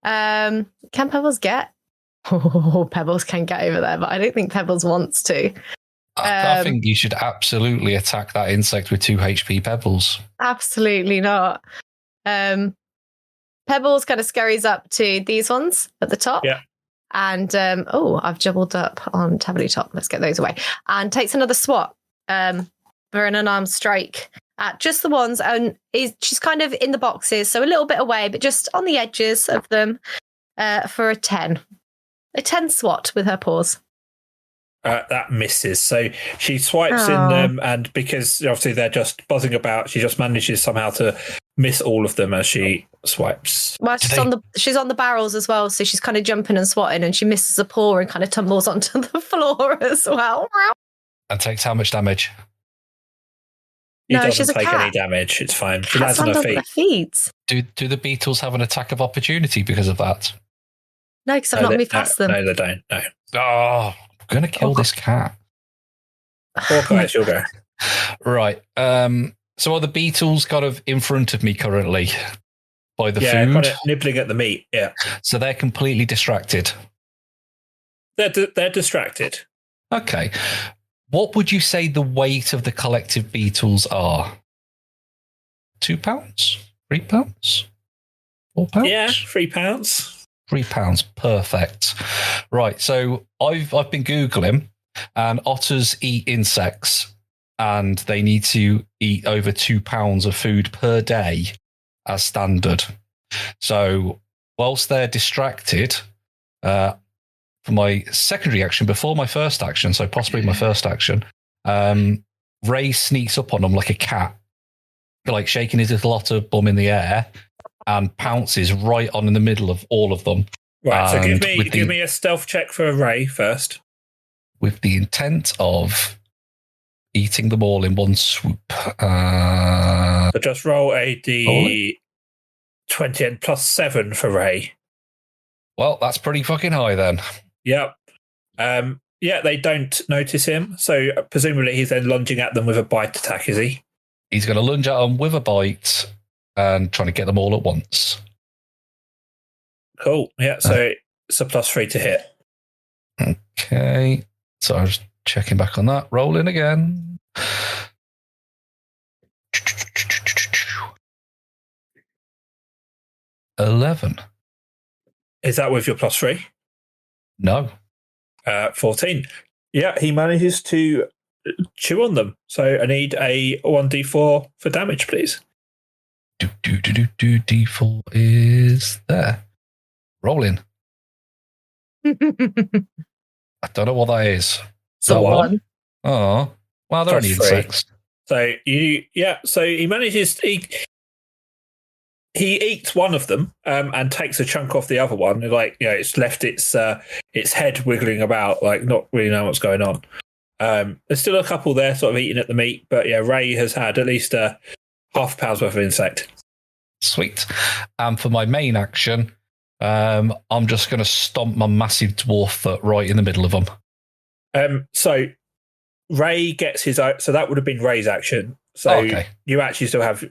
Speaker 4: Can Pebbles get? Oh, Pebbles can get over there, but I don't think Pebbles wants to.
Speaker 3: I think you should absolutely attack that insect with 2 HP pebbles.
Speaker 4: Absolutely not. Pebbles kind of scurries up to these ones at the top.
Speaker 1: Yeah.
Speaker 4: And I've jumbled up on Tabbly Top. Let's get those away. And takes another swat for an unarmed strike at just the ones. And she's kind of in the boxes, so a little bit away, but just on the edges of them for a 10. A 10 swat with her paws.
Speaker 1: That misses. So she swipes in them, and because obviously they're just buzzing about, she just manages somehow to miss all of them as she swipes.
Speaker 4: Well, she's on the barrels as well, so she's kind of jumping and swatting, and she misses a paw and kind of tumbles onto the floor as well.
Speaker 3: And takes how much damage?
Speaker 1: She
Speaker 4: No, she's
Speaker 1: doesn't
Speaker 4: a
Speaker 1: take
Speaker 4: cat.
Speaker 1: any damage. It's fine. She
Speaker 4: Cats
Speaker 1: lands on
Speaker 4: land
Speaker 1: her
Speaker 4: on their
Speaker 1: feet.
Speaker 4: feet.
Speaker 3: Do the beetles have an attack of opportunity because of that?
Speaker 4: No, because I've not moved past them.
Speaker 1: No, they don't. No.
Speaker 3: Oh, I'm going to kill this cat.
Speaker 1: Hawkeye, you'll go.
Speaker 3: Right. So are the beetles kind of in front of me currently by the
Speaker 1: Yeah,
Speaker 3: food?
Speaker 1: kind of nibbling at the meat. Yeah.
Speaker 3: So they're completely distracted.
Speaker 1: They're distracted.
Speaker 3: Okay. What would you say the weight of the collective beetles are? 2 pounds? 3 pounds? 4 pounds?
Speaker 1: Yeah, £3.
Speaker 3: £3. Perfect. Right. So I've been Googling, and otters eat insects, and they need to eat over 2 pounds of food per day as standard. So whilst they're distracted, for my secondary action, before my first action, so possibly my first action, Ray sneaks up on them like a cat, like shaking his little otter bum in the air, and pounces right on in the middle of all of them.
Speaker 1: Right, so
Speaker 3: And
Speaker 1: give me a stealth check for a Ray first.
Speaker 3: With the intent of eating them all in one swoop.
Speaker 1: So just roll a D20 and plus 7 for Ray.
Speaker 3: Well, that's pretty fucking high then.
Speaker 1: Yep. Yeah, they don't notice him. So presumably he's then lunging at them with a bite attack, is he?
Speaker 3: He's going to lunge at them with a bite and trying to get them all at once.
Speaker 1: Cool. Yeah, so it's a +3 to hit.
Speaker 3: Okay. So I was checking back on that. Rolling again. $11.
Speaker 1: Is that with your +3?
Speaker 3: No.
Speaker 1: 14. Yeah, he manages to chew on them. So I need a 1d4 for damage, please.
Speaker 3: D4 is there. Rolling. I don't know what that is.
Speaker 1: So
Speaker 4: one.
Speaker 3: Oh, well, they're only
Speaker 1: +3.
Speaker 3: insects.
Speaker 1: So so he manages he eats one of them and takes a chunk off the other one. Like, it's left its head wiggling about, like not really knowing what's going on. There's still a couple there sort of eating at the meat, but yeah, Ray has had at least half a pound's worth of insect.
Speaker 3: Sweet. And for my main action, I'm just going to stomp my massive dwarf foot right in the middle of them.
Speaker 1: So Ray gets his own, so that would have been Ray's action. So
Speaker 3: Okay.
Speaker 1: you actually still have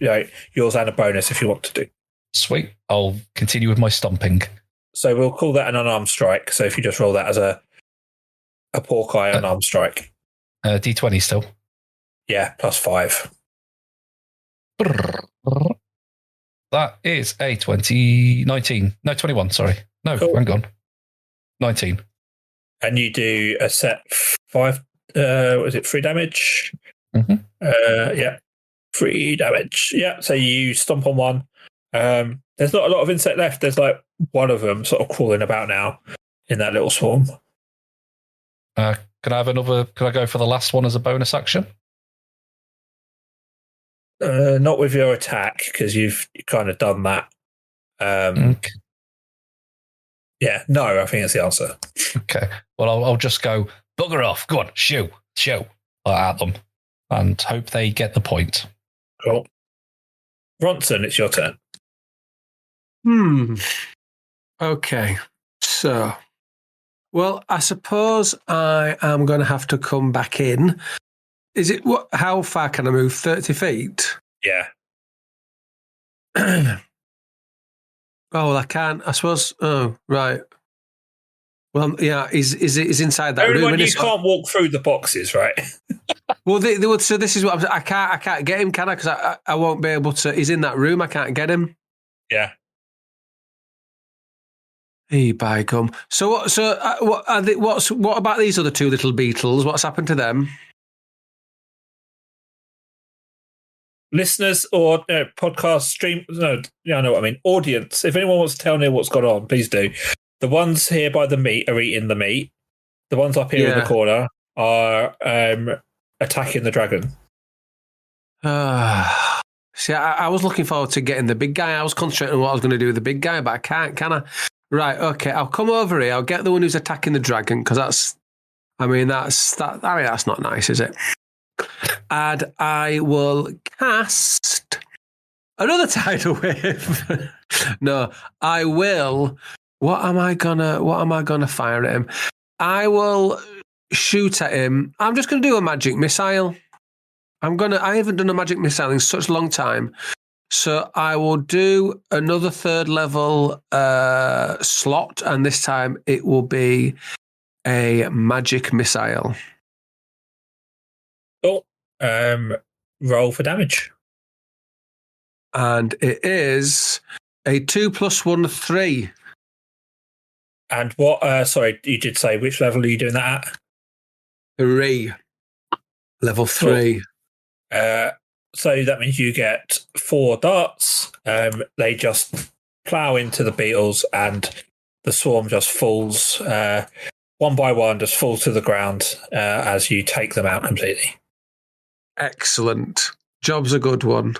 Speaker 1: yours and a bonus if you want to do.
Speaker 3: Sweet. I'll continue with my stomping.
Speaker 1: So we'll call that an unarmed strike. So if you just roll that as a pork eye unarmed strike.
Speaker 3: D20 still.
Speaker 1: Yeah, +5.
Speaker 3: That is a 19. No, 21, sorry. No,
Speaker 1: Cool.
Speaker 3: hang on. 19.
Speaker 1: And you do a set 5, was it 3 damage?
Speaker 3: Mm-hmm.
Speaker 1: Yeah, 3 damage. Yeah, so you stomp on one. There's not a lot of insect left. There's like one of them sort of crawling about now in that little swarm.
Speaker 3: Can I have another? Can I go for the last one as a bonus action?
Speaker 1: Not with your attack, because you've kind of done that.
Speaker 3: Okay.
Speaker 1: Yeah, no, I think that's the answer.
Speaker 3: Okay. Well, I'll just go, bugger off. Go on, shoot at them and hope they get the point.
Speaker 1: Cool. Ronson, it's your turn.
Speaker 2: Okay. So, well, I suppose I am going to have to come back in. Is it what? How far can I move? 30 feet?
Speaker 1: Yeah.
Speaker 2: Oh, well, I can't. I suppose. Oh, right. Well, yeah. Is inside that room?
Speaker 1: You can't walk through the boxes, right?
Speaker 2: Well, they would. So this is what I can't get him, can I? Because I won't be able to. He's in that room. I can't get him.
Speaker 1: Yeah.
Speaker 2: Hey, by gum. So what are they, what about these other two little beetles? What's happened to them?
Speaker 1: Listeners or podcast stream, no, yeah, I know what I mean. Audience, if anyone wants to tell Neil what's gone on, please do. The ones here by the meat are eating the meat. The ones up here in the corner are attacking the dragon.
Speaker 2: See, I was looking forward to getting the big guy. I was concentrating on what I was going to do with the big guy, but I can't, can I? Right, okay, I'll come over here. I'll get the one who's attacking the dragon, because that's not nice, is it? And I will cast another tidal wave. No, I will. What am I gonna fire at him? I will shoot at him. I'm just gonna do a magic missile. I haven't done a magic missile in such a long time. So I will do another 3rd level slot, and this time it will be a magic missile.
Speaker 1: Oh, roll for damage.
Speaker 2: And it is a 2 + 1 3.
Speaker 1: And what? Sorry, you did say which level are you doing that at?
Speaker 2: 3. Level 3.
Speaker 1: So that means you get 4 darts. They just plough into the beetles, and the swarm just falls one by one, just falls to the ground as you take them out completely.
Speaker 2: Excellent. Job's a good one.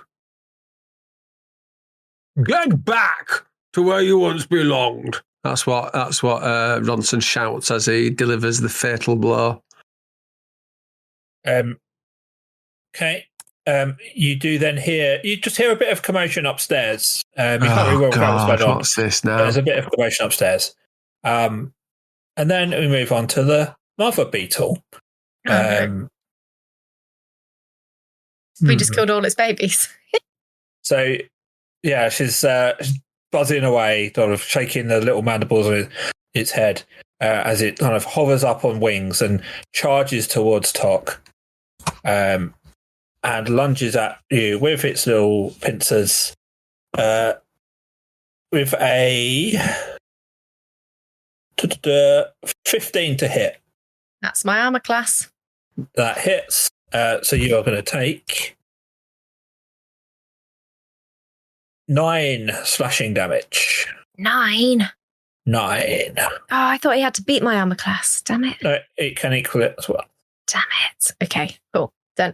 Speaker 2: Get back to where you once belonged. That's what Ronson shouts as he delivers the fatal blow.
Speaker 1: Okay. You do then you just hear a bit of commotion upstairs. You can't really work out what's going on.
Speaker 2: What's this now?
Speaker 1: There's a bit of commotion upstairs. And then we move on to the mother beetle.
Speaker 4: We just killed all its babies.
Speaker 1: So, yeah, she's buzzing away, sort of shaking the little mandibles on its head as it kind of hovers up on wings and charges towards Tok. And lunges at you with its little pincers with a 15 to hit.
Speaker 4: That's my armor class.
Speaker 1: That hits. So you are going to take 9 slashing damage.
Speaker 4: 9?
Speaker 1: 9.
Speaker 4: Oh, I thought he had to beat my armor class. Damn it.
Speaker 1: No, it can equal it as well.
Speaker 4: Damn it. Okay, cool. Done.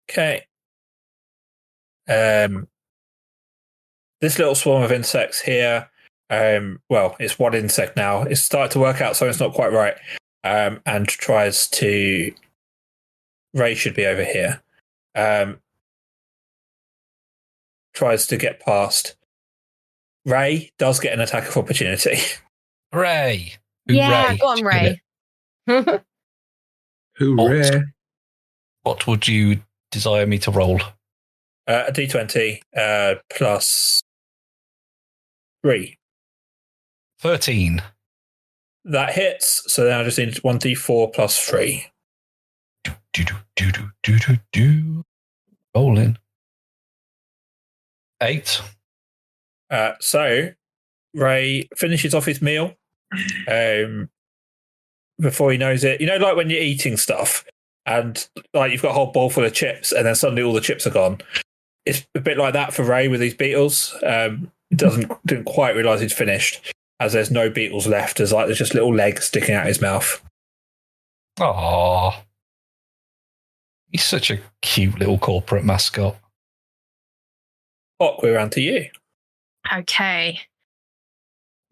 Speaker 1: Okay. This little swarm of insects here, well, it's one insect now. It's started to work out, so it's not quite right. And tries to... Ray should be over here. Tries to get past. Ray does get an attack of opportunity.
Speaker 3: Hooray!
Speaker 4: Yeah, go on, Ray.
Speaker 2: Hooray.
Speaker 3: What would you desire me to roll?
Speaker 1: A D20 plus 3.
Speaker 3: 13.
Speaker 1: That hits. So then I just need 1d4 plus 3.
Speaker 3: Do. Rolling. 8.
Speaker 1: So Ray finishes off his meal. Before he knows it, like when you're eating stuff and like you've got a whole bowl full of chips and then suddenly all the chips are gone. It's a bit like that for Ray with these beetles. Didn't quite realise he'd finished, as there's no beetles left. There's just little legs sticking out his mouth.
Speaker 3: Aww. He's such a cute little corporate mascot.
Speaker 1: Hawk, we're around to you.
Speaker 4: Okay.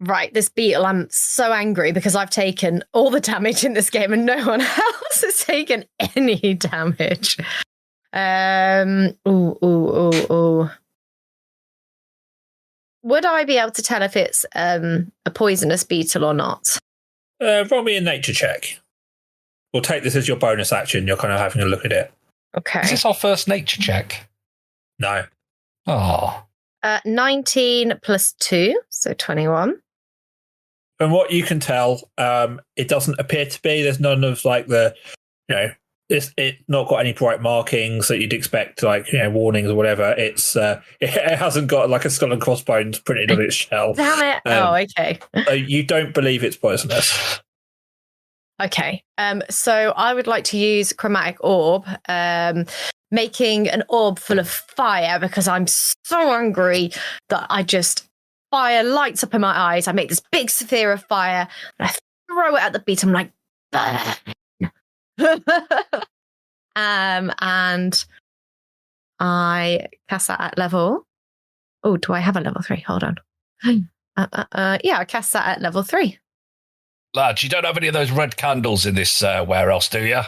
Speaker 4: Right, this beetle, I'm so angry because I've taken all the damage in this game and no one else has taken any damage. Ooh. Would I be able to tell if it's a poisonous beetle or not?
Speaker 1: Roll me a nature check. We'll take this as your bonus action. You're kind of having a look at it.
Speaker 4: Okay.
Speaker 3: Is this our first nature check?
Speaker 1: No.
Speaker 3: Oh.
Speaker 4: 19 plus 2, so 21.
Speaker 1: From what you can tell, it doesn't appear to be. There's none of it's not got any bright markings that you'd expect, warnings or whatever. It hasn't got like a skull and crossbones printed on its shell.
Speaker 4: Damn it! Okay.
Speaker 1: So you don't believe it's poisonous.
Speaker 4: Okay. So I would like to use chromatic orb, making an orb full of fire because I'm so angry that fire lights up in my eyes. I make this big sphere of fire and I throw it at the beetle. I'm like, burn. And I cast that at level. Oh, do I have a level 3? Hold on. Yeah, I cast that at level 3.
Speaker 3: Lads, you don't have any of those red candles in this warehouse, do you?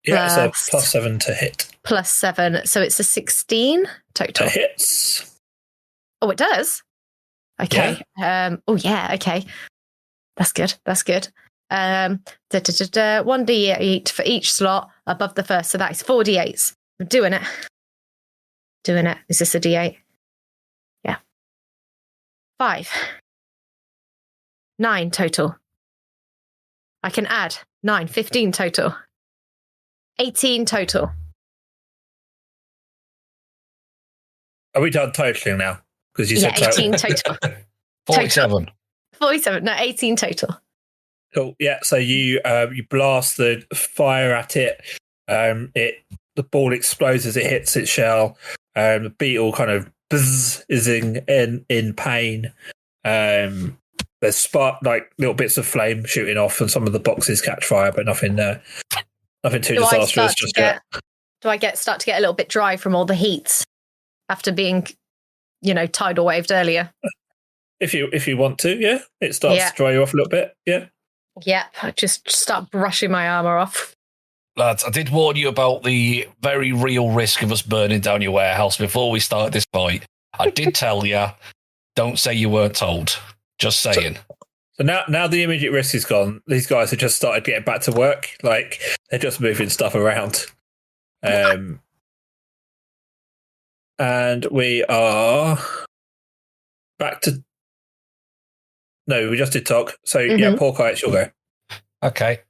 Speaker 1: Yeah, so plus 7 to hit.
Speaker 4: Plus 7, so it's a 16 total.
Speaker 1: It hits.
Speaker 4: Oh, it does? Okay.
Speaker 1: Yeah.
Speaker 4: Okay. That's good. 1d8 for each slot above the first, so that is 4 d8s. I'm doing it. Is this a d8? Yeah. 5. 9 total. I can add 9, 15 total. 18 total.
Speaker 1: Are we done totaling now? Because you said
Speaker 4: 18 total.
Speaker 3: 47.
Speaker 4: 47. No, 18 total.
Speaker 1: Cool. Yeah. So you blast the fire at it. The ball explodes as it hits its shell. The beetle kind of is in pain. There's little bits of flame shooting off, and some of the boxes catch fire, but nothing too disastrous just yet.
Speaker 4: Do I start to get a little bit dry from all the heat after being, tidal waved earlier?
Speaker 1: If you want to, yeah. It starts to dry you off a little bit, yeah.
Speaker 4: Yep, I just start brushing my armour off.
Speaker 3: Lads, I did warn you about the very real risk of us burning down your warehouse before we started this fight. I did tell you, don't say you weren't told. Just saying.
Speaker 1: So now the immediate risk is gone. These guys have just started getting back to work. Like, they're just moving stuff around. And we are back to... No, we just did talk. So, yeah, Porkai, it's your go.
Speaker 3: Okay.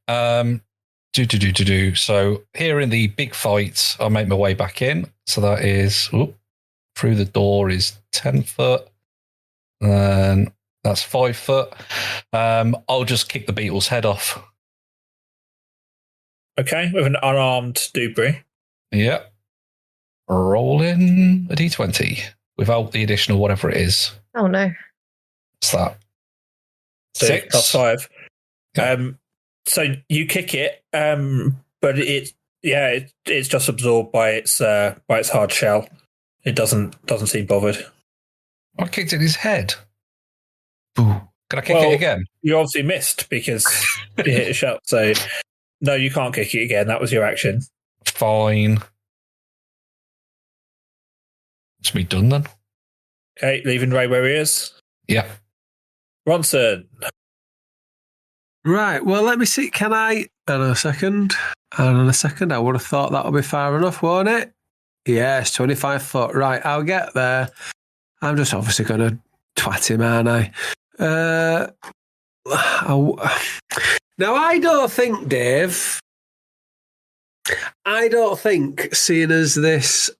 Speaker 3: So here in the big fight, I'll make my way back in. So that is... through the door is 10 foot. And that's 5 foot. I'll just kick the beetle's head off.
Speaker 1: Okay, with an unarmed Dubry.
Speaker 3: Yeah. Rolling a d20 without the additional whatever it is.
Speaker 4: Oh, no.
Speaker 3: What's that?
Speaker 1: 6 plus 5.
Speaker 3: Yeah.
Speaker 1: So you kick it, but it's just absorbed by its hard shell. It doesn't seem bothered.
Speaker 3: I kicked it in his head. Boo. Can I kick it again?
Speaker 1: You obviously missed because you hit a shell. So no, you can't kick it again. That was your action.
Speaker 3: Fine. It's me done then.
Speaker 1: Okay, leaving Ray where he is.
Speaker 3: Yeah.
Speaker 1: Ronson.
Speaker 2: Right, well, let me see. Can I... Hang on a second. I would have thought that would be far enough, won't it? Yes, 25 foot. Right, I'll get there. I'm just obviously going to twat him, aren't I? Now, I don't think, Dave... seeing as this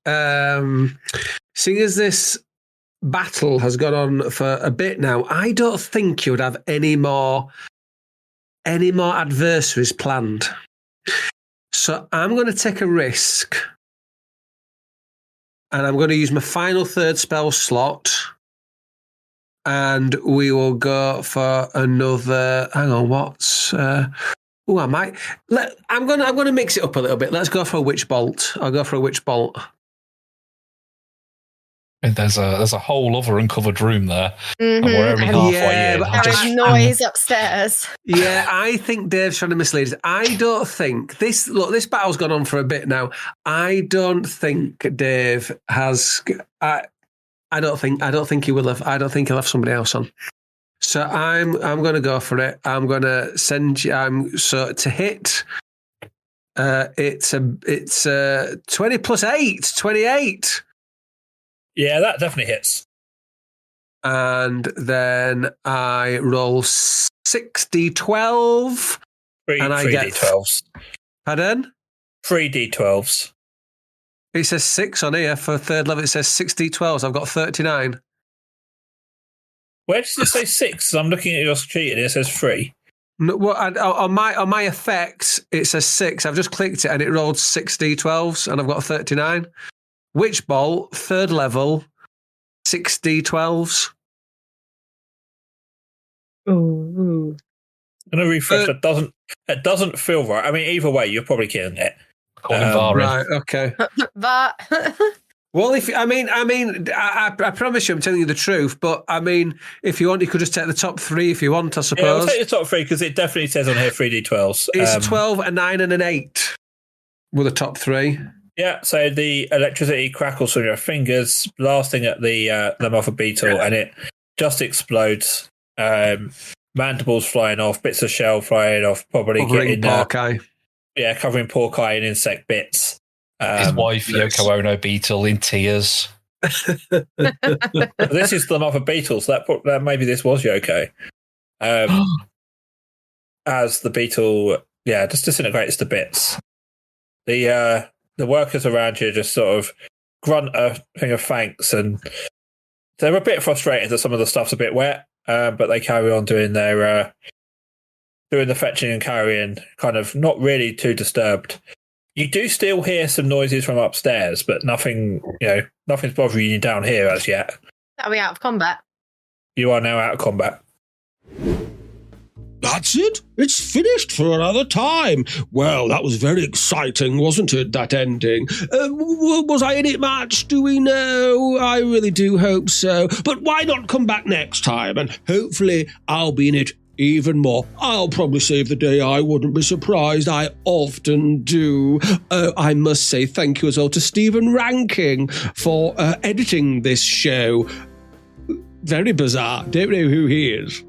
Speaker 2: battle has gone on for a bit now, I don't think you would have any more adversaries planned. So I'm going to take a risk, and I'm going to use my final third spell slot, and we will go for another. Hang on, what's? I might. I'm going to mix it up a little bit. Let's go for a witch bolt. I'll go for a witch bolt.
Speaker 3: And there's a whole other uncovered room there, and we're only halfway in.
Speaker 4: There is noise upstairs.
Speaker 2: Yeah, I think Dave's trying to mislead us. I don't think this battle's gone on for a bit now. I don't think Dave has. I don't think he will have. I don't think he'll have somebody else on. So I'm going to go for it. I'm going to send you. So to hit. It's 20 plus 8, 28.
Speaker 1: Yeah, that definitely hits.
Speaker 2: And then I roll 6d12. And I get D12s. Pardon?
Speaker 1: 3 D12s.
Speaker 2: It says 6 on here for third level. It says 6d12s. I've got 39.
Speaker 1: Where does it say 6? I'm looking at your sheet and it says 3.
Speaker 2: No, well, on my effects, it says 6. I've just clicked it and it rolled 6d12s and I've got 39. Witch Bolt, third level, 6d12s.
Speaker 4: Ooh.
Speaker 1: I'm going to refresh. That doesn't feel right. I mean, either way, you're probably killing it.
Speaker 2: Right, okay.
Speaker 4: But
Speaker 2: Well, I promise you, I'm telling you the truth. But I mean, if you want, you could just take the top 3 if you want, I suppose.
Speaker 1: Yeah, I'll take the top 3 because it definitely says on here 3d12s.
Speaker 2: It's 12, a 9, and an 8 were the top 3.
Speaker 1: Yeah, so the electricity crackles from your fingers, blasting at the mother beetle, and it just explodes. Mandibles flying off, bits of shell flying off, probably
Speaker 2: covering pork eye.
Speaker 1: Yeah, covering pork eye and insect bits.
Speaker 3: His wife, Yoko Ono Beetle, in tears.
Speaker 1: This is the mother beetle, so that maybe this was Yoko. As the beetle, just disintegrates to bits. The workers around you just sort of grunt a thing of thanks, and they're a bit frustrated that some of the stuff's a bit wet, but they carry on doing their doing the fetching and carrying, kind of not really too disturbed. You do still hear some noises from upstairs, but nothing's bothering you down here as yet.
Speaker 4: Are we out of combat?
Speaker 1: You are now out of combat.
Speaker 5: That's it. It's finished for another time. Well, that was very exciting, wasn't it, that ending? Was I in it much? Do we know? I really do hope so. But why not come back next time? And hopefully I'll be in it even more. I'll probably save the day. I wouldn't be surprised. I often do. I must say thank you as well to Stephen Ranking for editing this show. Very bizarre. Don't know who he is.